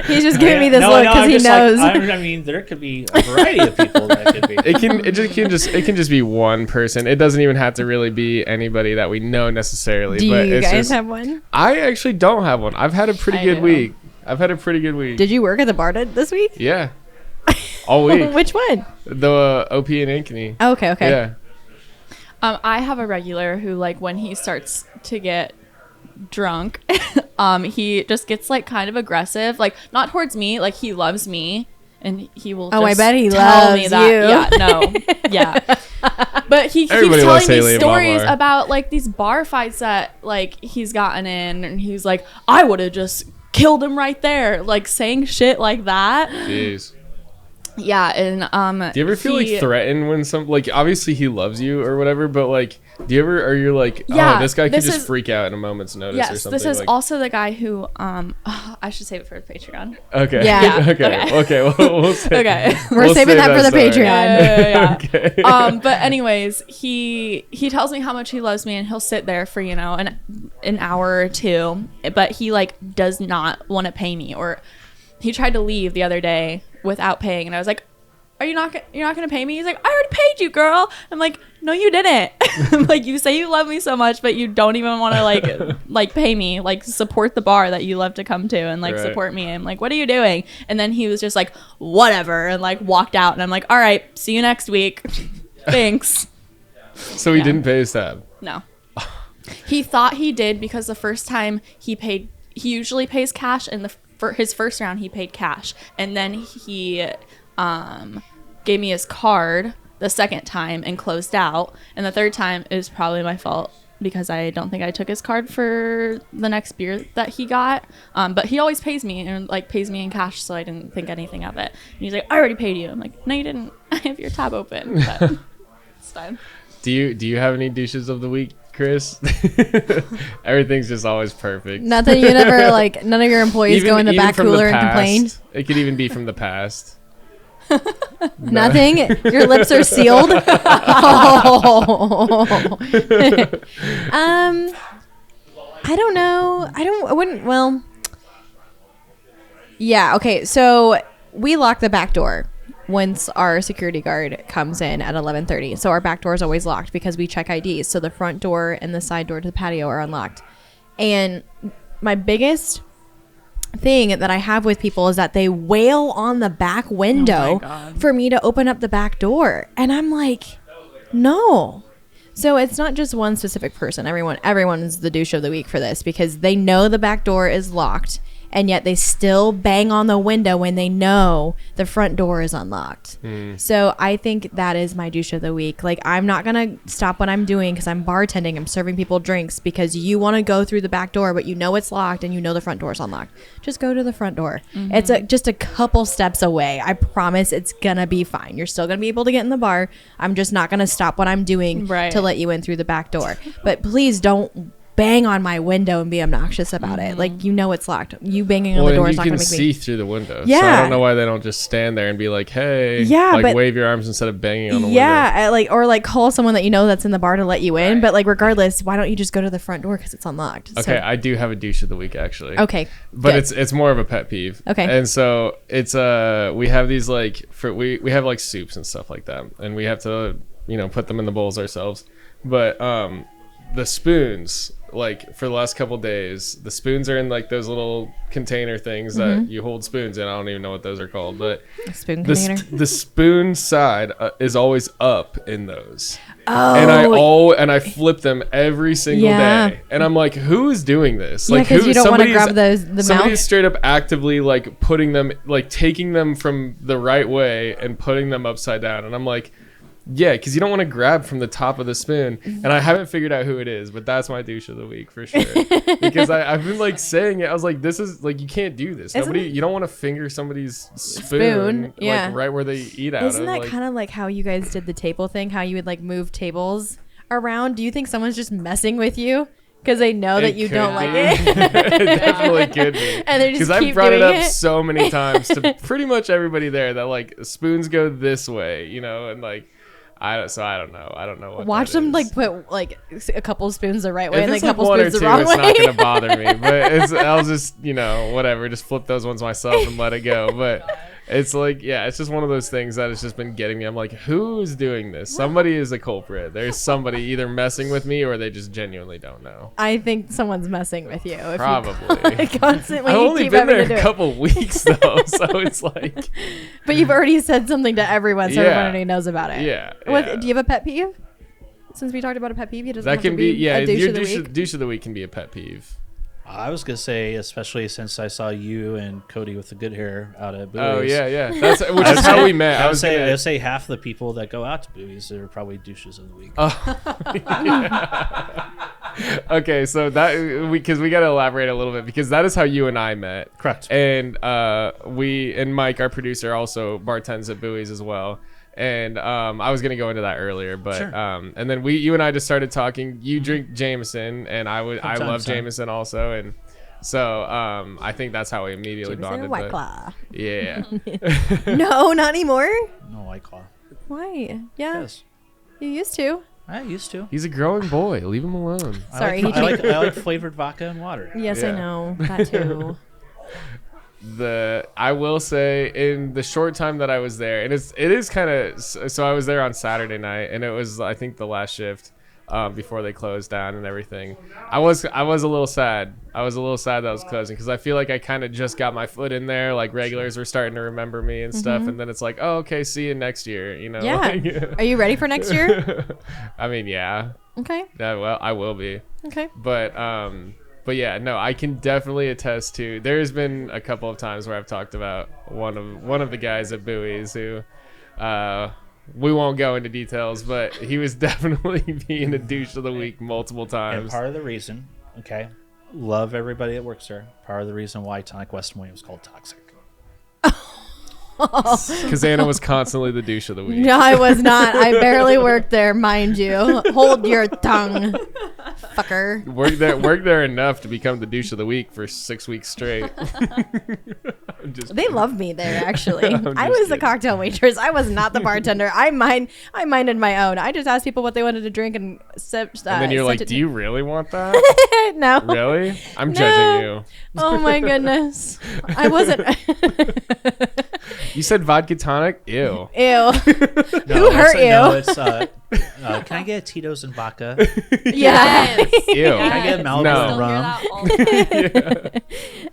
Speaker 3: He's just giving me this
Speaker 2: No,
Speaker 3: look
Speaker 2: no,
Speaker 3: because
Speaker 2: I'm
Speaker 3: he
Speaker 2: just
Speaker 3: knows.
Speaker 2: I mean, there could be a variety of people that could be.
Speaker 4: It can just be one person. It doesn't even have to really be anybody that we know necessarily.
Speaker 3: Do
Speaker 4: but
Speaker 3: you
Speaker 4: it's
Speaker 3: guys
Speaker 4: just,
Speaker 3: have one?
Speaker 4: I actually don't have one. I've had a pretty good week.
Speaker 3: Did you work at the bar this week?
Speaker 4: Yeah. All week.
Speaker 3: Which one?
Speaker 4: The OP and Ankeny.
Speaker 3: Oh, okay.
Speaker 4: Yeah.
Speaker 5: I have a regular who, like, when he starts to get drunk, he just gets like kind of aggressive, like not towards me, like he loves me and he will
Speaker 3: I
Speaker 5: just
Speaker 3: bet he
Speaker 5: tell
Speaker 3: loves
Speaker 5: me that.
Speaker 3: you.
Speaker 5: Yeah, no. Yeah. But he keeps
Speaker 4: Everybody loves
Speaker 5: telling
Speaker 4: Haley
Speaker 5: me
Speaker 4: at
Speaker 5: stories
Speaker 4: my bar.
Speaker 5: about like these bar fights that like he's gotten in, and he's like, I would have just killed him right there, like saying shit like that.
Speaker 4: Jeez.
Speaker 5: Yeah. And
Speaker 4: do you ever feel like threatened when like obviously he loves you or whatever, but like are you like,
Speaker 5: yeah,
Speaker 4: oh, this guy could just
Speaker 5: is,
Speaker 4: freak out at a moment's notice or
Speaker 5: yes,
Speaker 4: something?
Speaker 5: this is
Speaker 4: like,
Speaker 5: also the guy who I should save it for the Patreon.
Speaker 4: okay.
Speaker 3: Yeah.
Speaker 4: Okay. We'll say,
Speaker 5: Okay.
Speaker 3: We're saving that for the
Speaker 4: story.
Speaker 3: Patreon.
Speaker 5: Yeah.
Speaker 4: Okay.
Speaker 5: But anyways, he tells me how much he loves me, and he'll sit there for an hour or two, but he like does not want to pay me. Or he tried to leave the other day without paying, and I was like, you're not gonna pay me? He's like, I already paid you, girl. I'm like, no, you didn't. Like, you say you love me so much, but you don't even want to like pay me, like support the bar that you love to come to and like support me. I'm like, what are you doing? And then he was just like, whatever, and like walked out. And I'm like, all right, see you next week. Thanks.
Speaker 4: So he didn't pay his tab.
Speaker 5: No. He thought he did because the first time he usually pays cash, and for his first round he paid cash, and then he gave me his card the second time and closed out, and the third time is probably my fault because I don't think I took his card for the next beer that he got, but he always pays me and like pays me in cash, so I didn't think anything of it. And he's like, I already paid you. I'm like, no, you didn't. I have your tab open. But it's fine.
Speaker 4: Do you have any douches of the week, Chris? Everything's just always perfect.
Speaker 3: Nothing you never like. None of your employees go in the back
Speaker 4: from
Speaker 3: cooler
Speaker 4: the
Speaker 3: and complain.
Speaker 4: past. It could even be from the past.
Speaker 3: Nothing. Your lips are sealed. Oh. I don't know. I wouldn't. Well. Yeah. Okay. So we lock the back door once our security guard comes in at 11:30. So our back door is always locked because we check IDs. So the front door and the side door to the patio are unlocked. And my biggest thing that I have with people is that they wail on the back window for me to open up the back door. And I'm like, no. So it's not just one specific person. Everyone's the douche of the week for this because they know the back door is locked, and yet they still bang on the window when they know the front door is unlocked. So I think that is my douche of the week. Like, I'm not going to stop what I'm doing because I'm bartending. I'm serving people drinks because you want to go through the back door, but you know it's locked and you know the front door is unlocked. Just go to the front door. It's just a couple steps away. I promise it's going to be fine. You're still going to be able to get in the bar. I'm just not going to stop what I'm doing to let you in through the back door. But please don't bang on my window and be obnoxious about it. Like, you know it's locked. You banging on the door is not going to make me...
Speaker 4: You can see through the window.
Speaker 3: Yeah.
Speaker 4: So I don't know why they don't just stand there and be like, hey, wave your arms instead of banging on the window.
Speaker 3: Yeah, or call someone that you know that's in the bar to let you in. But like, regardless, why don't you just go to the front door because it's unlocked?
Speaker 4: Okay, so, I do have a douche of the week actually.
Speaker 3: Okay,
Speaker 4: but it's more of a pet peeve.
Speaker 3: Okay,
Speaker 4: and so it's we have these we have like soups and stuff like that, and we have to put them in the bowls ourselves. But the spoons, like for the last couple days, the spoons are in like those little container things that you hold spoons in. I don't even know what those are called, but
Speaker 3: a spoon container.
Speaker 4: The spoon side is always up in those.
Speaker 3: Oh,
Speaker 4: and I flip them every single day, and I'm like, who is doing this? Like,
Speaker 3: because you don't want to grab the
Speaker 4: somebody's
Speaker 3: mouth.
Speaker 4: straight up actively like putting them, like taking them from the right way and putting them upside down, and I'm like, yeah, because you don't want to grab from the top of the spoon. And I haven't figured out who it is, but that's my douche of the week for sure. Because I've been like saying it. I was like, this is like, you can't do this. You don't want to finger somebody's spoon like right where they eat out of.
Speaker 3: Isn't that kind of like how you guys did the table thing? How you would like move tables around? Do you think someone's just messing with you? Because they know that you don't like it.
Speaker 4: It definitely could be.
Speaker 3: And they just keep
Speaker 4: I've brought
Speaker 3: doing
Speaker 4: it up so many times to pretty much everybody there that like spoons go this way, and like So I don't know. I don't know what.
Speaker 3: Watch
Speaker 4: that
Speaker 3: them
Speaker 4: is.
Speaker 3: like put like a couple spoons the right way
Speaker 4: If
Speaker 3: and like
Speaker 4: it's
Speaker 3: a
Speaker 4: like
Speaker 3: couple
Speaker 4: one or
Speaker 3: spoons
Speaker 4: two,
Speaker 3: the wrong
Speaker 4: it's
Speaker 3: way.
Speaker 4: not gonna bother me. But I'll just whatever, just flip those ones myself and let it go. But it's like it's just one of those things that has just been getting me. I'm like, who is doing this? Somebody is a culprit. There's somebody either messing with me or they just genuinely don't know.
Speaker 3: I think someone's messing with you. If
Speaker 4: Probably.
Speaker 3: You constantly
Speaker 4: I've only
Speaker 3: keep
Speaker 4: been
Speaker 3: having
Speaker 4: there
Speaker 3: to do
Speaker 4: a
Speaker 3: it.
Speaker 4: couple weeks though, so it's like.
Speaker 3: But you've already said something to everyone, so
Speaker 4: Yeah.
Speaker 3: everyone already knows about it.
Speaker 4: Yeah.
Speaker 3: What, do you have a pet peeve? Since we talked about a pet peeve, it doesn't
Speaker 4: That
Speaker 3: have
Speaker 4: can
Speaker 3: to
Speaker 4: be
Speaker 3: a douche
Speaker 4: your
Speaker 3: of the week.
Speaker 4: douche of the week can be a pet peeve.
Speaker 2: I was gonna say, especially since I saw you and Cody with the good hair out at Bowie's.
Speaker 4: Oh yeah. Which is how we met.
Speaker 2: I would say half the people that go out to Bowie's are probably douches of the week.
Speaker 4: Okay, so that because we got to elaborate a little bit because that is how you and I met.
Speaker 2: Correct.
Speaker 4: And Mike, our producer, also bartends at Bowie's as well. And I was gonna go into that earlier, but
Speaker 2: Sure.
Speaker 4: and then you and I just started talking. You drink Jameson, and I love
Speaker 2: time.
Speaker 4: Jameson also, and so I think that's how we immediately
Speaker 3: Jameson
Speaker 4: bonded.
Speaker 3: and White
Speaker 4: but-
Speaker 3: Claw.
Speaker 4: Yeah.
Speaker 3: No, not anymore.
Speaker 2: No White Claw.
Speaker 3: Why? Yeah,
Speaker 2: Yes.
Speaker 3: you used to.
Speaker 2: I used to.
Speaker 4: He's a growing boy. Leave him alone.
Speaker 3: Sorry,
Speaker 2: I like flavored vodka and water.
Speaker 3: Yes, I
Speaker 4: Yeah.
Speaker 3: know that too.
Speaker 4: I will say in the short time that I was there, and it is kind of so I was there on Saturday night, and it was I think the last shift before they closed down and everything. I was a little sad. I was a little sad that it was closing because I feel like I kind of just got my foot in there. Like regulars were starting to remember me and stuff, and then it's like, oh, okay, see you next year. You know?
Speaker 3: Yeah.
Speaker 4: Like-
Speaker 3: Are you ready for next year?
Speaker 4: I mean, yeah.
Speaker 3: Okay.
Speaker 4: Yeah. Well, I will be.
Speaker 3: Okay.
Speaker 4: But yeah, no, I can definitely attest to. There's been a couple of times where I've talked about one of the guys at Bowie's who, we won't go into details, but he was definitely being a douche of the week multiple
Speaker 2: And
Speaker 4: times.
Speaker 2: part of the reason, okay, love everybody that works there. Part of the reason why Tonic West Des Moines was called toxic.
Speaker 4: Because Anna was constantly the douche of the week.
Speaker 3: No, I was not. I barely worked there, mind you. Hold your tongue, fucker.
Speaker 4: Worked there enough to become the douche of the week for 6 weeks straight. I'm just
Speaker 3: They
Speaker 4: kidding.
Speaker 3: loved me there, actually.
Speaker 4: I'm
Speaker 3: I
Speaker 4: just
Speaker 3: was the
Speaker 4: kidding.
Speaker 3: cocktail waitress. I was not the bartender. I minded my own. I just asked people what they wanted to drink and
Speaker 4: And then you're like,
Speaker 3: sent it
Speaker 4: do you really want that?
Speaker 3: to- No.
Speaker 4: Really? I'm
Speaker 3: No.
Speaker 4: judging you.
Speaker 3: Oh my goodness. I wasn't.
Speaker 4: You said vodka tonic? Ew.
Speaker 3: Ew.
Speaker 2: No,
Speaker 3: Who hurt you?
Speaker 2: No, it's can I get Tito's and vodka?
Speaker 3: Yeah.
Speaker 4: Ew.
Speaker 2: Can I get Malibu
Speaker 4: No.
Speaker 2: and
Speaker 5: Still hear
Speaker 2: rum?
Speaker 5: that all the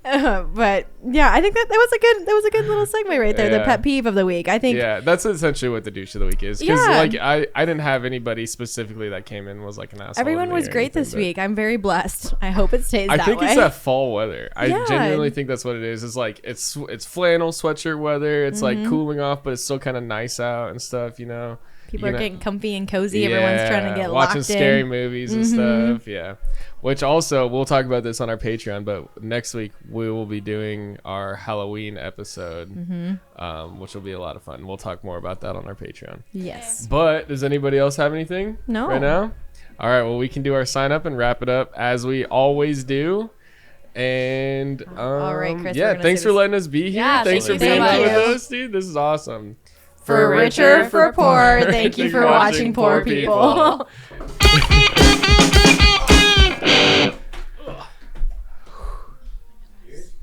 Speaker 5: time.
Speaker 3: But yeah, I think that was a good little segue right there. The
Speaker 4: Yeah.
Speaker 3: pet peeve of the week. I think.
Speaker 4: Yeah, that's essentially what the douche of the week is. Because
Speaker 3: Yeah.
Speaker 4: like I didn't have anybody specifically that came in and was like an asshole.
Speaker 3: Everyone
Speaker 4: to me
Speaker 3: was
Speaker 4: or
Speaker 3: great
Speaker 4: anything,
Speaker 3: this
Speaker 4: but
Speaker 3: week. I'm very blessed. I hope it stays
Speaker 4: I
Speaker 3: that
Speaker 4: think
Speaker 3: way.
Speaker 4: it's that fall weather. I
Speaker 3: Yeah.
Speaker 4: genuinely think that's what it is. It's like it's flannel sweatshirt weather. It's like cooling off, but it's still kind of nice out and stuff. You know,
Speaker 3: People
Speaker 4: You
Speaker 3: are
Speaker 4: know-
Speaker 3: getting comfy and cozy. Everyone's trying to get
Speaker 4: watching
Speaker 3: locked
Speaker 4: scary
Speaker 3: in.
Speaker 4: movies and stuff. Yeah, which also we'll talk about this on our Patreon. But next week we will be doing our Halloween episode, which will be a lot of fun. We'll talk more about that on our Patreon.
Speaker 3: Yes.
Speaker 4: But does anybody else have anything?
Speaker 3: No.
Speaker 4: Right now? All right. Well, we can do our sign up and wrap it up as we always do. And
Speaker 3: All right, Chris, we're
Speaker 4: yeah,
Speaker 3: gonna
Speaker 4: thanks
Speaker 3: say
Speaker 4: for
Speaker 3: this-
Speaker 4: letting us be here.
Speaker 5: Yeah,
Speaker 4: Thanks for
Speaker 5: thank you
Speaker 4: being
Speaker 5: so
Speaker 4: here with
Speaker 3: much.
Speaker 4: us, dude. This is awesome.
Speaker 3: For richer, for poor. Thank you for watching Poor People.